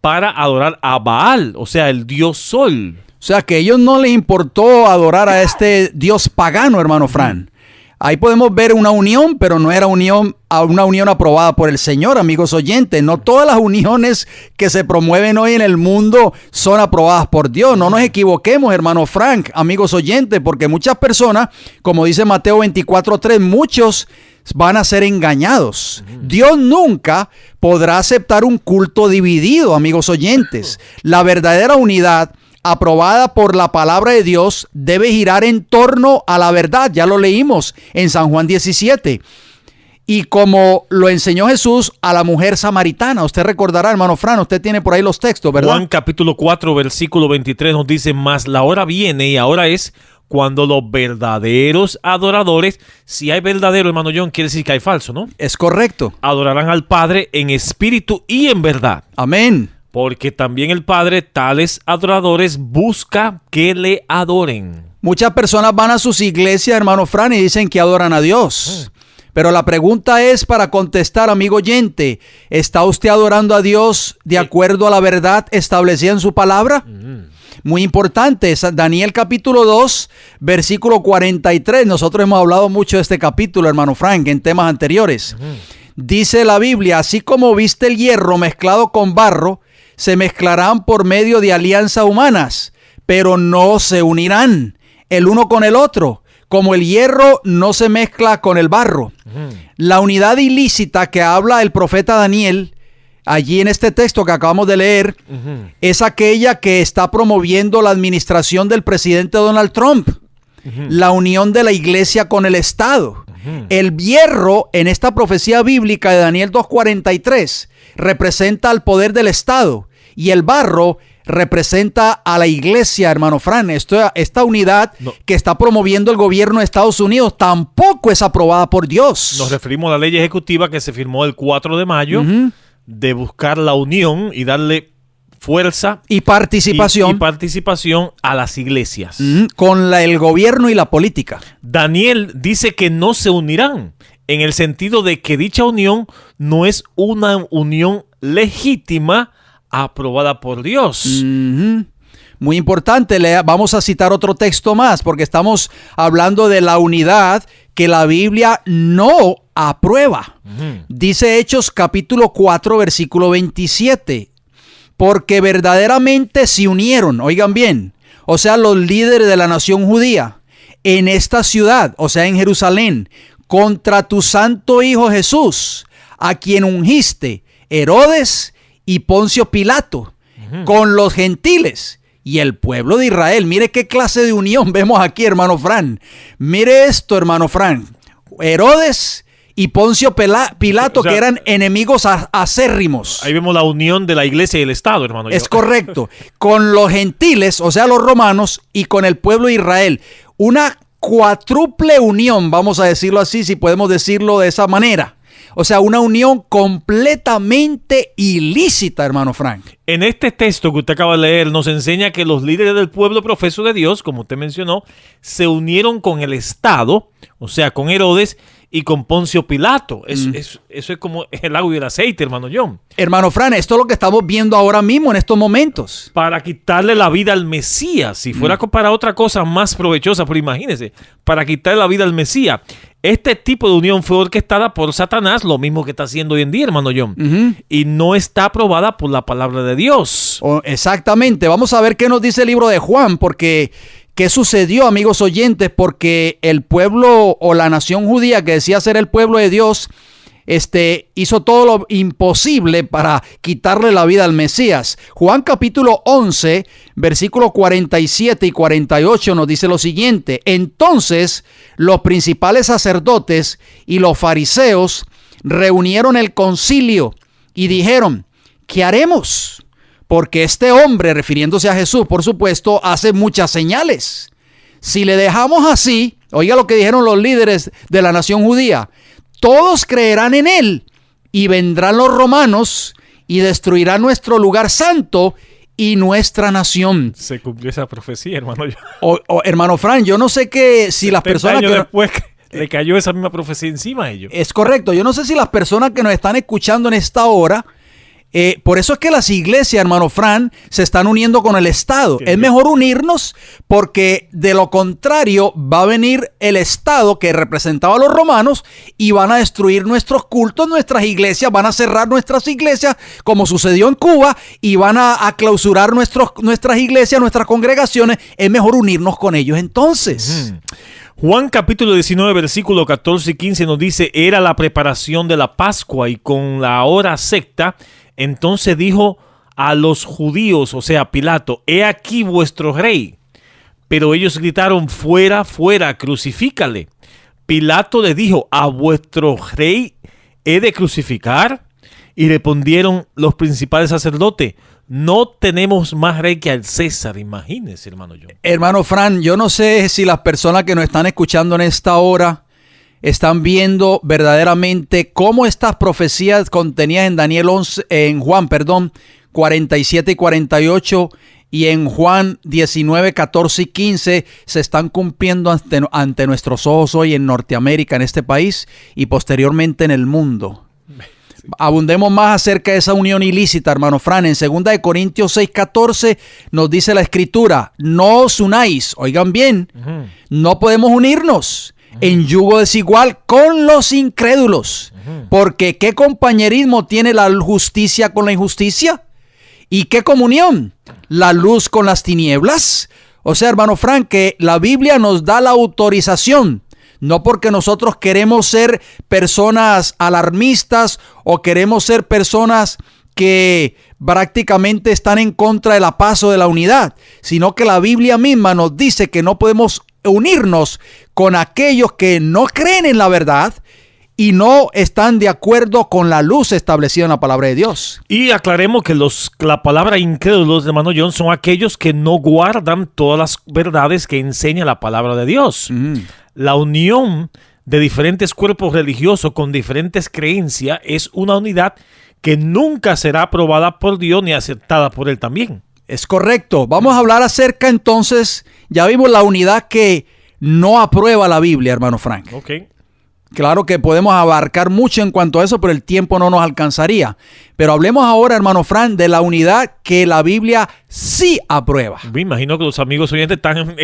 para adorar a Baal, o sea, el dios sol. O sea, que a ellos no les importó adorar a este dios pagano, hermano Fran. Ahí podemos ver una unión, pero no era una unión aprobada por el Señor, amigos oyentes. No todas las uniones que se promueven hoy en el mundo son aprobadas por Dios. No nos equivoquemos, hermano Frank, amigos oyentes, porque muchas personas, como dice Mateo 24:3, muchos van a ser engañados. Dios nunca podrá aceptar un culto dividido, amigos oyentes. La verdadera unidad aprobada por la palabra de Dios debe girar en torno a la verdad. Ya lo leímos en San Juan 17. Y como lo enseñó Jesús a la mujer samaritana. Usted recordará, hermano Fran, usted tiene por ahí los textos, ¿verdad? Juan capítulo 4, versículo 23 nos dice, mas la hora viene y ahora es cuando los verdaderos adoradores, si hay verdadero, hermano John, quiere decir que hay falso, ¿no? Es correcto. Adorarán al Padre en espíritu y en verdad. Amén. Porque también el Padre, tales adoradores, busca que le adoren. Muchas personas van a sus iglesias, hermano Fran, y dicen que adoran a Dios. Pero la pregunta es para contestar, amigo oyente, ¿está usted adorando a Dios de acuerdo a la verdad establecida en su palabra? Muy importante, Daniel capítulo 2, versículo 43. Nosotros hemos hablado mucho de este capítulo, hermano Frank, en temas anteriores. Dice la Biblia, así como viste el hierro mezclado con barro, se mezclarán por medio de alianzas humanas, pero no se unirán el uno con el otro, como el hierro no se mezcla con el barro. La unidad ilícita que habla el profeta Daniel, allí en este texto que acabamos de leer, es aquella que está promoviendo la administración del presidente Donald Trump, la unión de la iglesia con el Estado. El hierro en esta profecía bíblica de Daniel 2:43 representa al poder del Estado y el barro representa a la iglesia, hermano Fran. Esta unidad que está promoviendo el gobierno de Estados Unidos tampoco es aprobada por Dios. Nos referimos a la ley ejecutiva que se firmó el 4 de mayo de buscar la unión y darle fuerza y participación a las iglesias. Con el gobierno y la política. Daniel dice que no se unirán, en el sentido de que dicha unión no es una unión legítima aprobada por Dios. Muy importante, vamos a citar otro texto más, porque estamos hablando de la unidad que la Biblia no aprueba. Dice Hechos capítulo 4, versículo 27. Porque verdaderamente se unieron, oigan bien, o sea, los líderes de la nación judía, en esta ciudad, o sea, en Jerusalén, contra tu santo Hijo Jesús, a quien ungiste, Herodes y Poncio Pilato, con los gentiles y el pueblo de Israel. Mire qué clase de unión vemos aquí, hermano Fran. Mire esto, hermano Fran. Herodes y Poncio Pilato, o sea, que eran enemigos acérrimos. Ahí vemos la unión de la iglesia y el Estado, hermano. Es correcto. Con los gentiles, o sea, los romanos, y con el pueblo de Israel. una cuádruple unión, vamos a decirlo así, si podemos decirlo de esa manera. O sea, una unión completamente ilícita, hermano Frank. En este texto que usted acaba de leer nos enseña que los líderes del pueblo profeso de Dios, como usted mencionó, se unieron con el Estado, o sea, con Herodes y con Poncio Pilato. Eso es como el agua y el aceite, hermano John. Hermano Fran, esto es lo que estamos viendo ahora mismo en estos momentos. Para quitarle la vida al Mesías. Si fuera para otra cosa más provechosa, pero imagínense, para quitarle la vida al Mesías. Este tipo de unión fue orquestada por Satanás, lo mismo que está haciendo hoy en día, hermano John. Y no está aprobada por la palabra de Dios. Exactamente. Vamos a ver qué nos dice el libro de Juan, porque ¿qué sucedió, amigos oyentes? Porque el pueblo o la nación judía que decía ser el pueblo de Dios, hizo todo lo imposible para quitarle la vida al Mesías. Juan capítulo 11, versículos 47 y 48 nos dice lo siguiente: entonces los principales sacerdotes y los fariseos reunieron el concilio y dijeron, ¿qué haremos? Porque este hombre, refiriéndose a Jesús, por supuesto, hace muchas señales. Si le dejamos así, oiga lo que dijeron los líderes de la nación judía, todos creerán en él y vendrán los romanos y destruirán nuestro lugar santo y nuestra nación. Se cumplió esa profecía, hermano. Hermano Fran, yo no sé si las personas años después le cayó esa misma profecía encima a ellos. Es correcto. Yo no sé si las personas que nos están escuchando en esta hora, por eso es que las iglesias, hermano Fran, se están uniendo con el Estado. Es mejor unirnos porque de lo contrario va a venir el Estado que representaba a los romanos y van a destruir nuestros cultos, nuestras iglesias, van a cerrar nuestras iglesias como sucedió en Cuba y van a clausurar nuestras iglesias, nuestras congregaciones. Es mejor unirnos con ellos entonces. Juan capítulo 19, versículo 14 y 15 nos dice, era la preparación de la Pascua y con la hora sexta, entonces dijo a los judíos, o sea, Pilato, he aquí vuestro rey. Pero ellos gritaron, fuera, fuera, crucifícale. Pilato le dijo, ¿a vuestro rey he de crucificar? Y respondieron los principales sacerdotes, no tenemos más rey que al César. Imagínense, hermano John. Hermano Fran, yo no sé si las personas que nos están escuchando en esta hora están viendo verdaderamente cómo estas profecías contenidas en Juan 47 y 48 y en Juan 19, 14 y 15 se están cumpliendo ante nuestros ojos hoy en Norteamérica, en este país y posteriormente en el mundo. Abundemos más acerca de esa unión ilícita, hermano Fran. En 2 Corintios 6:14 nos dice la Escritura, no os unáis, oigan bien, no podemos unirnos en yugo desigual con los incrédulos, porque ¿qué compañerismo tiene la justicia con la injusticia? ¿Y qué comunión? ¿La luz con las tinieblas? O sea, hermano Frank, que la Biblia nos da la autorización, no porque nosotros queremos ser personas alarmistas o queremos ser personas que prácticamente están en contra de la paz o de la unidad, sino que la Biblia misma nos dice que no podemos unirnos con aquellos que no creen en la verdad y no están de acuerdo con la luz establecida en la palabra de Dios. Y aclaremos que la palabra incrédulos, hermano John, son aquellos que no guardan todas las verdades que enseña la palabra de Dios. La unión de diferentes cuerpos religiosos con diferentes creencias es una unidad que nunca será aprobada por Dios ni aceptada por Él también. Es correcto. Vamos a hablar acerca entonces, ya vimos la unidad que no aprueba la Biblia, hermano Frank. Ok. Claro que podemos abarcar mucho en cuanto a eso, pero el tiempo no nos alcanzaría. Pero hablemos ahora, hermano Frank, de la unidad que la Biblia sí aprueba. Me imagino que los amigos oyentes están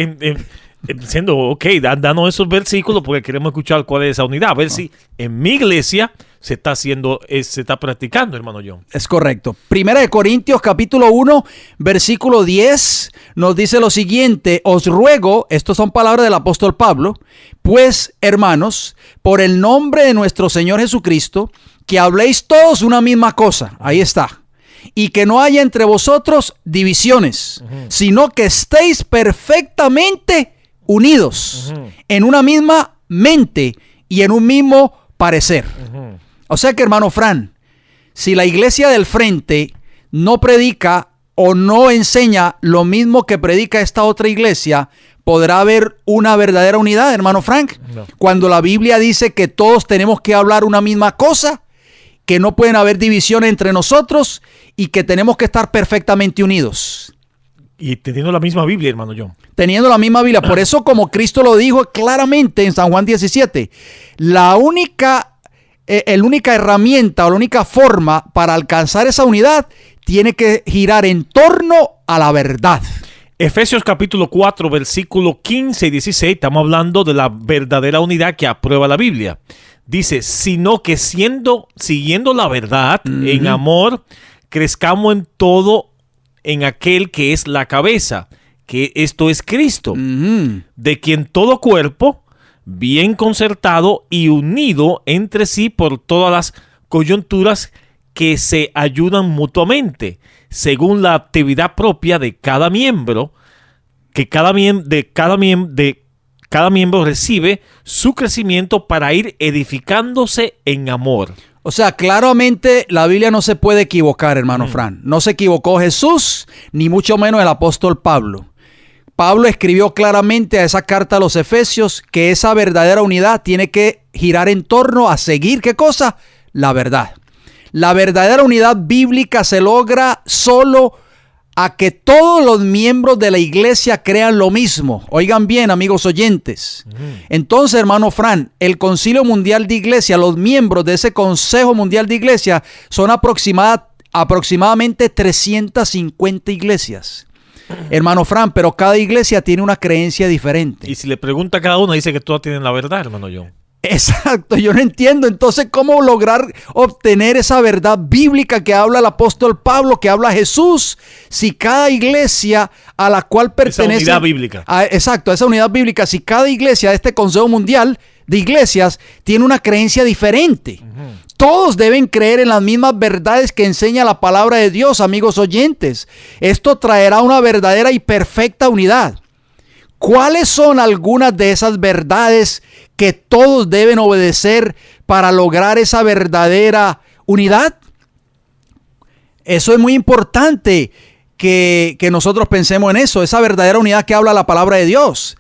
diciendo, ok, danos esos versículos porque queremos escuchar cuál es esa unidad. A ver si en mi iglesia se está practicando, hermano John. Es correcto. 1 Corintios capítulo 1, versículo 10 nos dice lo siguiente: os ruego, estas son palabras del apóstol Pablo, pues hermanos, por el nombre de nuestro Señor Jesucristo, que habléis todos una misma cosa. Ahí está. Y que no haya entre vosotros divisiones, sino que estéis perfectamente unidos en una misma mente y en un mismo parecer. O sea que, hermano Fran, si la iglesia del frente no predica o no enseña lo mismo que predica esta otra iglesia, ¿podrá haber una verdadera unidad, hermano Frank? No. Cuando la Biblia dice que todos tenemos que hablar una misma cosa, que no pueden haber divisiones entre nosotros y que tenemos que estar perfectamente unidos. Y teniendo la misma Biblia, hermano John. Teniendo la misma Biblia. Por eso, como Cristo lo dijo claramente en San Juan 17, la única herramienta o la única forma para alcanzar esa unidad tiene que girar en torno a la verdad. Efesios capítulo 4, versículo 15 y 16, estamos hablando de la verdadera unidad que aprueba la Biblia. Dice, sino que siguiendo la verdad en amor, crezcamos en todo en aquel que es la cabeza, que esto es Cristo, de quien todo cuerpo, bien concertado y unido entre sí por todas las coyunturas que se ayudan mutuamente, según la actividad propia de cada miembro, que cada miembro recibe su crecimiento para ir edificándose en amor. O sea, claramente la Biblia no se puede equivocar, hermano Fran. No se equivocó Jesús, ni mucho menos el apóstol Pablo. Pablo escribió claramente a esa carta a los Efesios que esa verdadera unidad tiene que girar en torno a seguir, ¿qué cosa? La verdad. La verdadera unidad bíblica se logra solo a que todos los miembros de la iglesia crean lo mismo. Oigan bien, amigos oyentes. Entonces, hermano Fran, el Concilio Mundial de Iglesia, los miembros de ese Consejo Mundial de Iglesia son aproximadamente 350 iglesias. Hermano Fran, pero cada iglesia tiene una creencia diferente. Y si le pregunta a cada uno, dice que todas tienen la verdad, hermano John. Exacto, yo no entiendo. Entonces, ¿cómo lograr obtener esa verdad bíblica que habla el apóstol Pablo, que habla Jesús, si cada iglesia a la cual pertenece... Esa unidad bíblica. Exacto, esa unidad bíblica. Si cada iglesia de este Consejo Mundial de Iglesias tiene una creencia diferente. Todos deben creer en las mismas verdades que enseña la palabra de Dios, amigos oyentes. Esto traerá una verdadera y perfecta unidad. ¿Cuáles son algunas de esas verdades que todos deben obedecer para lograr esa verdadera unidad? Eso es muy importante que nosotros pensemos en eso, esa verdadera unidad que habla la palabra de Dios.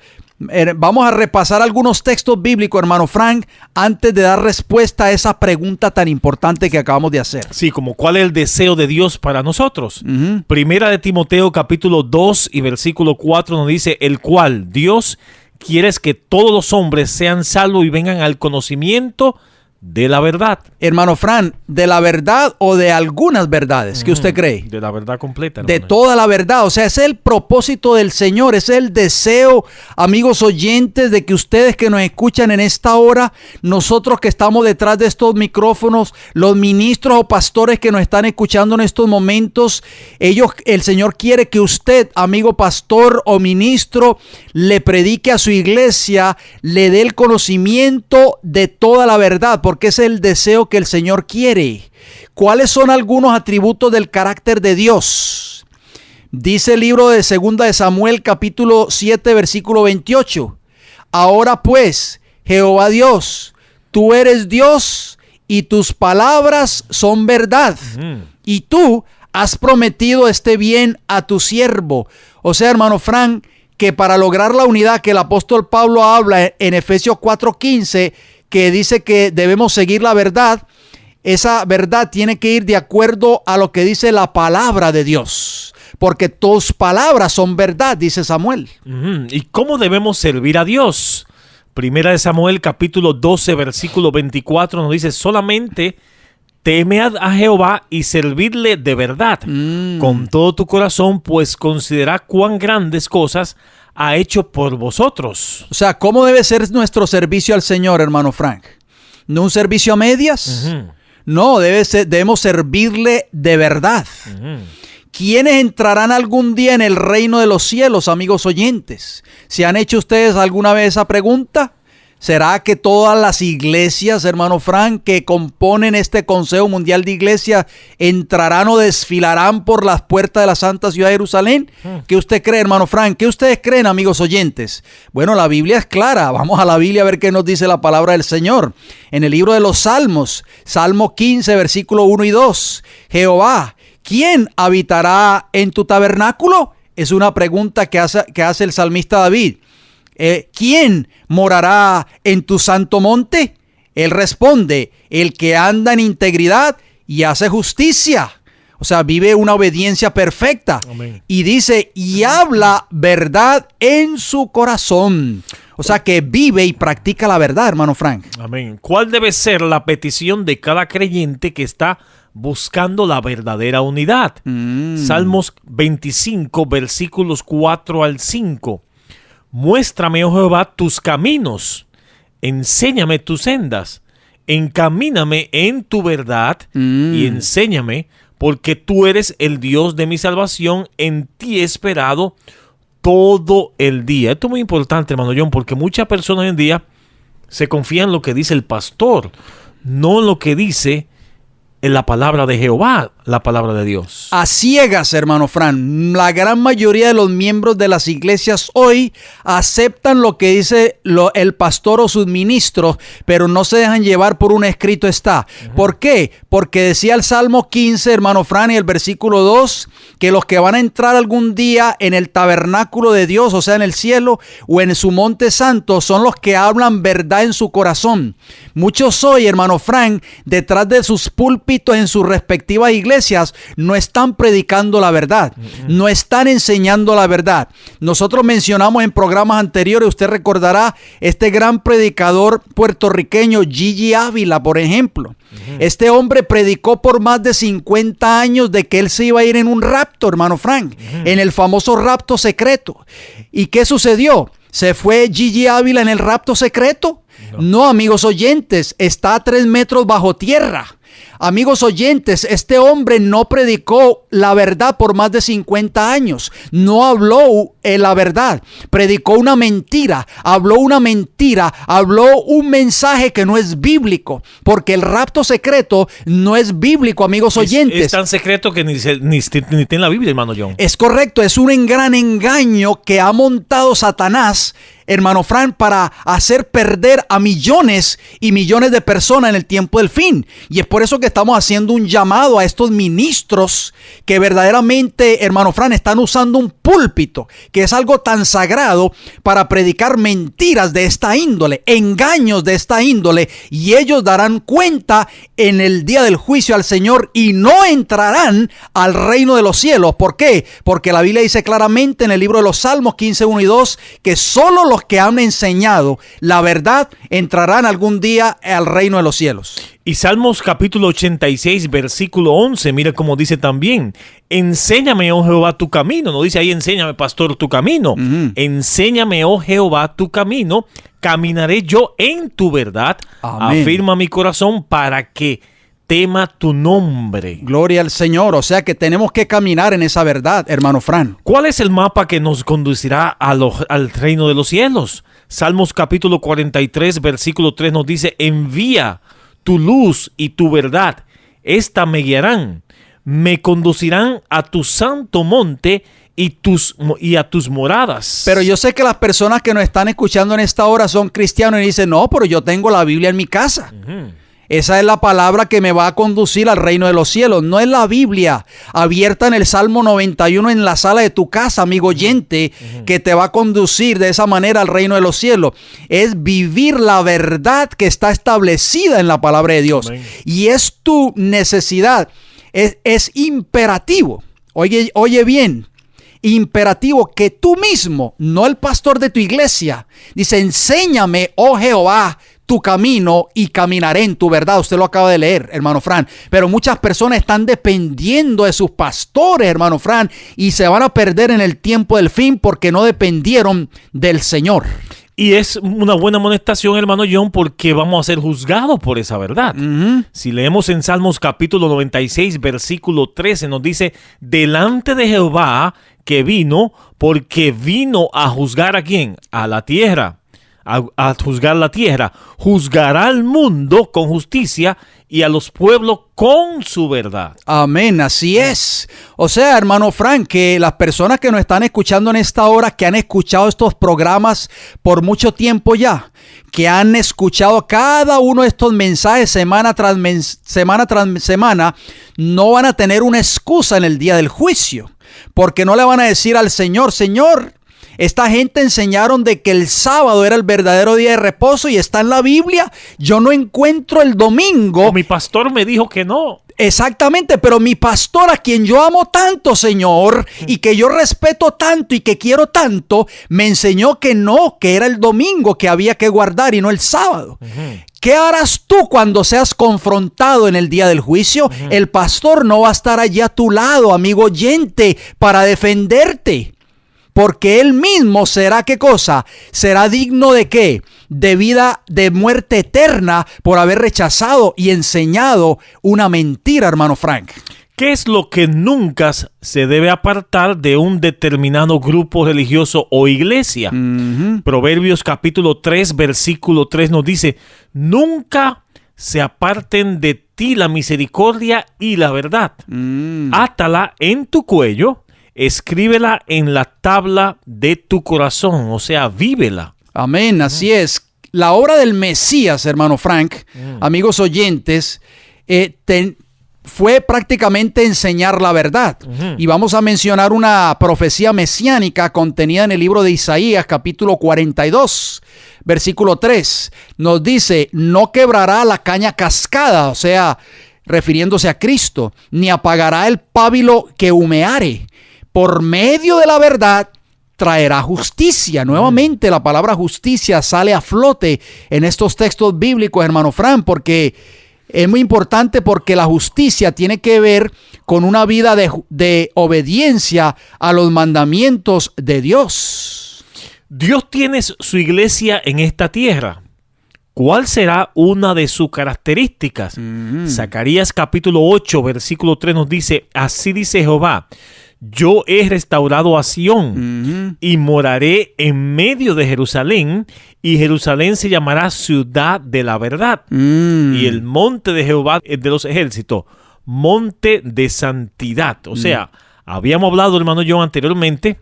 Vamos a repasar algunos textos bíblicos, hermano Frank, antes de dar respuesta a esa pregunta tan importante que acabamos de hacer. Sí, como cuál es el deseo de Dios para nosotros. Primera de Timoteo capítulo 2 y versículo 4 nos dice, el cual Dios quiere que todos los hombres sean salvos y vengan al conocimiento de la verdad. Hermano Fran, ¿de la verdad o de algunas verdades? ¿Qué usted cree? De la verdad completa. De toda la verdad. O sea, ese es el propósito del Señor. Ese es el deseo, amigos oyentes, de que ustedes que nos escuchan en esta hora, nosotros que estamos detrás de estos micrófonos, los ministros o pastores que nos están escuchando en estos momentos, el Señor quiere que usted, amigo pastor o ministro, le predique a su iglesia, le dé el conocimiento de toda la verdad, porque es el deseo que el Señor quiere. ¿Cuáles son algunos atributos del carácter de Dios? Dice el libro de 2 de Samuel capítulo 7 versículo 28. Ahora pues, Jehová Dios, tú eres Dios y tus palabras son verdad. Y tú has prometido este bien a tu siervo. O sea, hermano Frank, que para lograr la unidad que el apóstol Pablo habla en Efesios 4:15, que dice que debemos seguir la verdad, esa verdad tiene que ir de acuerdo a lo que dice la palabra de Dios, porque tus palabras son verdad, dice Samuel. ¿Y cómo debemos servir a Dios? Primera de Samuel capítulo 12 versículo 24 nos dice, solamente temed a Jehová y servidle de verdad con todo tu corazón, pues considera cuán grandes cosas ha hecho por vosotros. O sea, ¿cómo debe ser nuestro servicio al Señor, hermano Frank? ¿No un servicio a medias? No, debemos servirle de verdad. ¿Quiénes entrarán algún día en el reino de los cielos, amigos oyentes? ¿Se han hecho ustedes alguna vez esa pregunta? ¿Será que todas las iglesias, hermano Frank, que componen este Consejo Mundial de Iglesias entrarán o desfilarán por las puertas de la Santa Ciudad de Jerusalén? ¿Qué usted cree, hermano Frank? ¿Qué ustedes creen, amigos oyentes? Bueno, la Biblia es clara. Vamos a la Biblia a ver qué nos dice la palabra del Señor. En el libro de los Salmos, Salmo 15, versículo 1 y 2. Jehová, ¿quién habitará en tu tabernáculo? Es una pregunta que hace el salmista David. ¿quién morará en tu santo monte? Él responde, el que anda en integridad y hace justicia. O sea, vive una obediencia perfecta. Amén. Y dice, y habla verdad en su corazón. O sea, que vive y practica la verdad, hermano Frank. Amén. ¿Cuál debe ser la petición de cada creyente que está buscando la verdadera unidad? Salmos 25, versículos 4 al 5. Muéstrame, oh Jehová, tus caminos. Enséñame tus sendas. Encamíname en tu verdad y enséñame, porque tú eres el Dios de mi salvación, en ti he esperado todo el día. Esto es muy importante, hermano John, porque muchas personas hoy en día se confían en lo que dice el pastor, no en lo que dice en la palabra de Jehová, la palabra de Dios. A ciegas, hermano Fran. La gran mayoría de los miembros de las iglesias hoy aceptan lo que dice el pastor o sus ministros, pero no se dejan llevar por un escrito está. ¿Por qué? Porque decía el Salmo 15, hermano Fran, y el versículo 2, que los que van a entrar algún día en el tabernáculo de Dios, o sea, en el cielo o en su monte santo, son los que hablan verdad en su corazón. Muchos hoy, hermano Frank, detrás de sus púlpitos en sus respectivas iglesias, no están predicando la verdad, no están enseñando la verdad. Nosotros mencionamos en programas anteriores, usted recordará, este gran predicador puertorriqueño, Gigi Ávila, por ejemplo. Este hombre predicó por más de 50 años de que él se iba a ir en un rapto, hermano Frank, en el famoso rapto secreto. ¿Y qué sucedió? ¿Se fue Gigi Ávila en el rapto secreto? No, amigos oyentes, está a 3 metros bajo tierra. Amigos oyentes, este hombre no predicó la verdad por más de 50 años. No habló la verdad. Predicó una mentira. Habló una mentira. Habló un mensaje que no es bíblico. Porque el rapto secreto no es bíblico, amigos oyentes. Es tan secreto que ni tiene la Biblia, hermano John. Es correcto. Es un gran engaño que ha montado Satanás, hermano Frank, para hacer perder a millones y millones de personas en el tiempo del fin. Y es por eso que estamos haciendo un llamado a estos ministros que verdaderamente, hermano Frank, están usando un púlpito, que es algo tan sagrado, para predicar mentiras de esta índole, engaños de esta índole, y ellos darán cuenta en el día del juicio al Señor y no entrarán al reino de los cielos. ¿Por qué? Porque la Biblia dice claramente en el libro de los Salmos 15, 1 y 2 que solo los que han enseñado la verdad entrarán algún día al reino de los cielos. Y Salmos capítulo 86, versículo 11, mira cómo dice también, enséñame, oh Jehová, tu camino. No dice ahí, enséñame, pastor, tu camino. Enséñame, oh Jehová, tu camino. Caminaré yo en tu verdad. Amén. Afirma mi corazón para que tema tu nombre. Gloria al Señor. O sea que tenemos que caminar en esa verdad, hermano Fran. ¿Cuál es el mapa que nos conducirá al reino de los cielos? Salmos capítulo 43, versículo 3 nos dice, envía tu luz y tu verdad, esta me guiarán, me conducirán a tu santo monte y a tus moradas. Pero yo sé que las personas que nos están escuchando en esta hora son cristianos y dicen, no, pero yo tengo la Biblia en mi casa. Esa es la palabra que me va a conducir al reino de los cielos. No es la Biblia abierta en el Salmo 91 en la sala de tu casa, amigo oyente, que te va a conducir de esa manera al reino de los cielos. Es vivir la verdad que está establecida en la palabra de Dios. Amén. Y es tu necesidad. Es imperativo. Oye bien. Imperativo que tú mismo, no el pastor de tu iglesia, dice, enséñame, oh Jehová, tu camino y caminaré en tu verdad. Usted lo acaba de leer, hermano Fran. Pero muchas personas están dependiendo de sus pastores, hermano Fran, y se van a perder en el tiempo del fin porque no dependieron del Señor. Y es una buena amonestación, hermano John, porque vamos a ser juzgados por esa verdad. Si leemos en Salmos capítulo 96, versículo 13, nos dice, delante de Jehová que vino, porque vino a juzgar ¿a quién? A la tierra. A juzgar la tierra, juzgará al mundo con justicia y a los pueblos con su verdad. Amén, así es. O sea, hermano Frank, que las personas que nos están escuchando en esta hora, que han escuchado estos programas por mucho tiempo ya, que han escuchado cada uno de estos mensajes semana tras semana, no van a tener una excusa en el día del juicio, porque no le van a decir al Señor, Señor, Esta gente enseñaron de que el sábado era el verdadero día de reposo y está en la Biblia. Yo no encuentro el domingo. Mi pastor me dijo que no. Exactamente, pero mi pastor, a quien yo amo tanto, Señor, y que yo respeto tanto y que quiero tanto, me enseñó que no, que era el domingo que había que guardar y no el sábado. ¿Qué harás tú cuando seas confrontado en el día del juicio? El pastor no va a estar allí a tu lado, amigo oyente, para defenderte. Porque él mismo será, ¿qué cosa? Será digno de ¿qué? De vida, de muerte eterna por haber rechazado y enseñado una mentira, hermano Frank. ¿Qué es lo que nunca se debe apartar de un determinado grupo religioso o iglesia? Proverbios capítulo 3, versículo 3 nos dice, nunca se aparten de ti la misericordia y la verdad. Átala en tu cuello, escríbela en la tabla de tu corazón, o sea, vívela. Amén, así es. La obra del Mesías, hermano Frank, amigos oyentes, fue prácticamente enseñar la verdad. Y vamos a mencionar una profecía mesiánica contenida en el libro de Isaías, capítulo 42, versículo 3. Nos dice, no quebrará la caña cascada, o sea, refiriéndose a Cristo, ni apagará el pábilo que humeare. Por medio de la verdad traerá justicia. Nuevamente la palabra justicia sale a flote en estos textos bíblicos, hermano Fran, porque es muy importante, porque la justicia tiene que ver con una vida de obediencia a los mandamientos de Dios. Dios tiene su iglesia en esta tierra. ¿Cuál será una de sus características? Zacarías capítulo 8, versículo 3 nos dice, así dice Jehová, yo he restaurado a Sión y moraré en medio de Jerusalén, y Jerusalén se llamará ciudad de la verdad. Y el monte de Jehová de los ejércitos, monte de santidad. O sea, habíamos hablado, hermano John, anteriormente,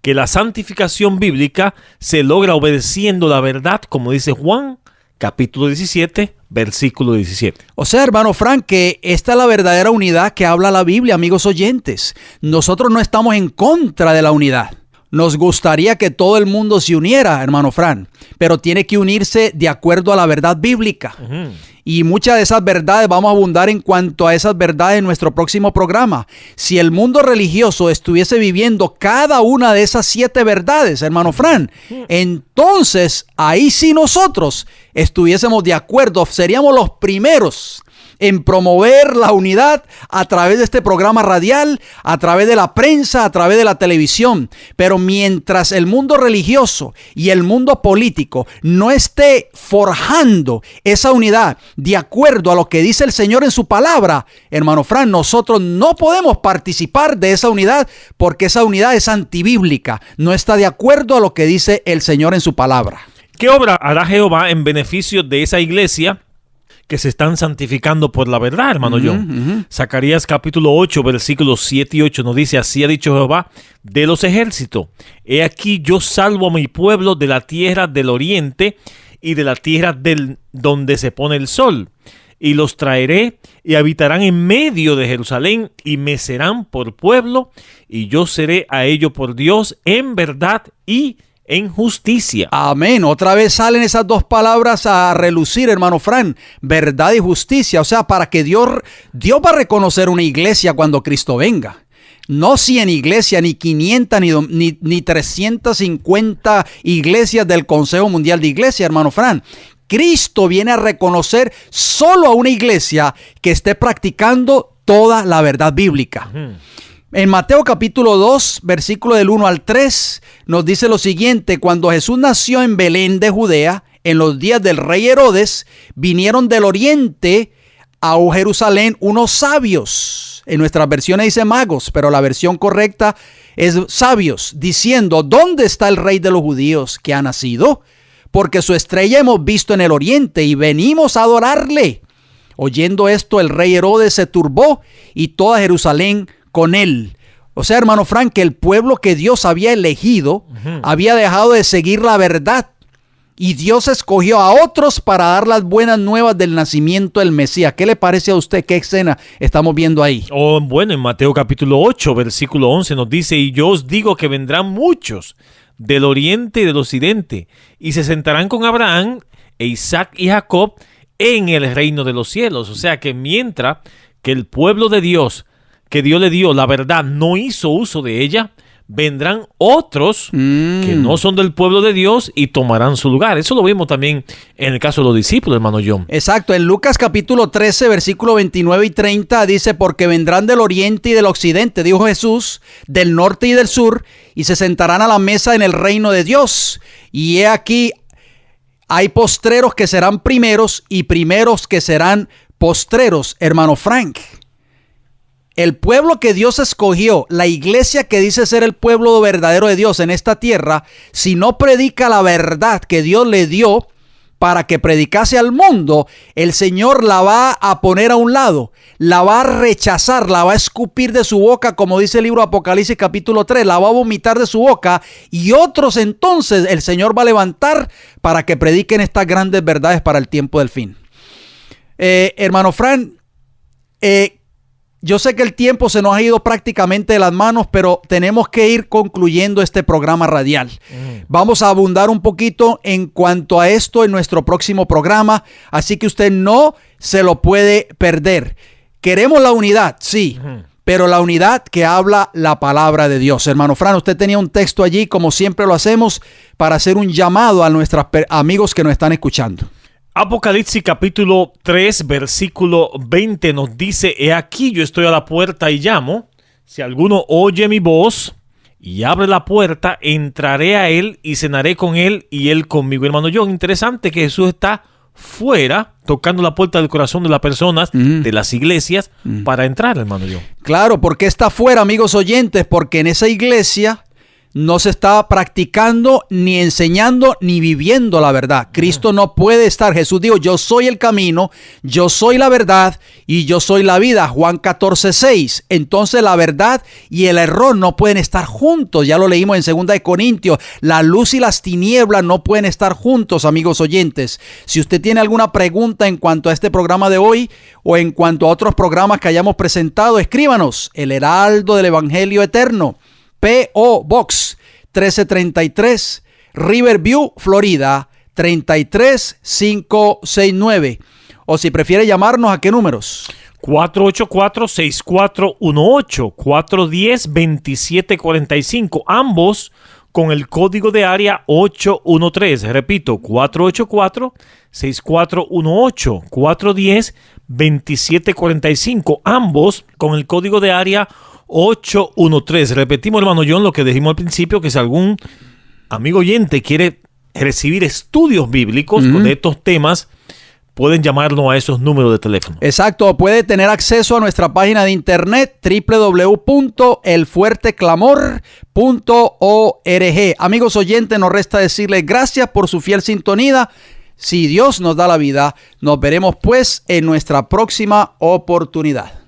que la santificación bíblica se logra obedeciendo la verdad, como dice Juan capítulo 17, versículo 17. O sea, hermano Frank, que esta es la verdadera unidad que habla la Biblia, amigos oyentes. Nosotros no estamos en contra de la unidad. Nos gustaría que todo el mundo se uniera, hermano Frank, pero tiene que unirse de acuerdo a la verdad bíblica. Y muchas de esas verdades vamos a abundar en cuanto a esas verdades en nuestro próximo programa. Si el mundo religioso estuviese viviendo cada una de esas 7 verdades, hermano Fran, entonces ahí sí nosotros estuviésemos de acuerdo, seríamos los primeros en promover la unidad a través de este programa radial, a través de la prensa, a través de la televisión. Pero mientras el mundo religioso y el mundo político no esté forjando esa unidad de acuerdo a lo que dice el Señor en su palabra, hermano Fran, nosotros no podemos participar de esa unidad, porque esa unidad es antibíblica, no está de acuerdo a lo que dice el Señor en su palabra. ¿Qué obra hará Jehová en beneficio de esa iglesia que se están santificando por la verdad, hermano John? Zacarías capítulo 8, versículos 7 y 8 nos dice, así ha dicho Jehová de los ejércitos, he aquí yo salvo a mi pueblo de la tierra del oriente y de la tierra donde se pone el sol, y los traeré y habitarán en medio de Jerusalén y me serán por pueblo, y yo seré a ellos por Dios en verdad y en justicia. Amén. Otra vez salen esas dos palabras a relucir, hermano Fran, verdad y justicia. O sea, para que Dios va a reconocer una iglesia cuando Cristo venga. No 100 iglesias, ni 500, ni 350 iglesias del Consejo Mundial de Iglesias, hermano Fran. Cristo viene a reconocer solo a una iglesia que esté practicando toda la verdad bíblica. En Mateo capítulo 2, versículo del 1 al 3, nos dice lo siguiente: cuando Jesús nació en Belén de Judea, en los días del rey Herodes, vinieron del oriente a Jerusalén unos sabios. En nuestras versiones dice magos, pero la versión correcta es sabios, diciendo, ¿dónde está el rey de los judíos que ha nacido? Porque su estrella hemos visto en el oriente y venimos a adorarle. Oyendo esto, el rey Herodes se turbó y toda Jerusalén con él. O sea, hermano Frank, que el pueblo que Dios había elegido había dejado de seguir la verdad, y Dios escogió a otros para dar las buenas nuevas del nacimiento del Mesías. ¿Qué le parece a usted? ¿Qué escena estamos viendo ahí? Bueno, en Mateo capítulo 8, versículo 11 nos dice, y yo os digo que vendrán muchos del oriente y del occidente, y se sentarán con Abraham e Isaac y Jacob en el reino de los cielos. O sea que mientras que el pueblo de Dios, que Dios le dio la verdad, no hizo uso de ella, vendrán otros que no son del pueblo de Dios y tomarán su lugar. Eso lo vimos también en el caso de los discípulos, hermano John. Exacto, en Lucas capítulo 13, versículo 29 y 30 dice: porque vendrán del oriente y del occidente, dijo Jesús, del norte y del sur, y se sentarán a la mesa en el reino de Dios. Y he aquí, hay postreros que serán primeros y primeros que serán postreros, hermano Frank. El pueblo que Dios escogió, la iglesia que dice ser el pueblo verdadero de Dios en esta tierra, si no predica la verdad que Dios le dio para que predicase al mundo, el Señor la va a poner a un lado, la va a rechazar, la va a escupir de su boca, como dice el libro Apocalipsis capítulo 3, la va a vomitar de su boca, y otros entonces el Señor va a levantar para que prediquen estas grandes verdades para el tiempo del fin. Hermano Fran, yo sé que el tiempo se nos ha ido prácticamente de las manos, pero tenemos que ir concluyendo este programa radial. Vamos a abundar un poquito en cuanto a esto en nuestro próximo programa, así que usted no se lo puede perder. Queremos la unidad, sí, pero la unidad que habla la palabra de Dios. Hermano Fran, usted tenía un texto allí, como siempre lo hacemos, para hacer un llamado a nuestros amigos que nos están escuchando. Apocalipsis capítulo 3, versículo 20 nos dice: he aquí yo estoy a la puerta y llamo. Si alguno oye mi voz y abre la puerta, entraré a él y cenaré con él y él conmigo. Hermano John, interesante que Jesús está fuera, tocando la puerta del corazón de las personas, de las iglesias, para entrar, hermano John. Claro, porque está fuera, amigos oyentes, porque en esa iglesia no se está practicando, ni enseñando, ni viviendo la verdad. Cristo no puede estar. Jesús dijo: yo soy el camino, yo soy la verdad y yo soy la vida. Juan 14:6. Entonces la verdad y el error no pueden estar juntos. Ya lo leímos en 2 de Corintios. La luz y las tinieblas no pueden estar juntos, amigos oyentes. Si usted tiene alguna pregunta en cuanto a este programa de hoy o en cuanto a otros programas que hayamos presentado, escríbanos. El Heraldo del Evangelio Eterno, P.O. Box 1333, Riverview, Florida 33569. O si prefiere llamarnos, ¿a qué números? 484-6418, 410-2745, ambos con el código de área 813. Repito, 484-6418, 410-2745, ambos con el código de área 813. Repetimos, hermano John, lo que dijimos al principio, que si algún amigo oyente quiere recibir estudios bíblicos con estos temas, pueden llamarnos a esos números de teléfono. Exacto, puede tener acceso a nuestra página de internet www.elfuerteclamor.org. Amigos oyentes, nos resta decirles gracias por su fiel sintonía. Si Dios nos da la vida, nos veremos pues en nuestra próxima oportunidad.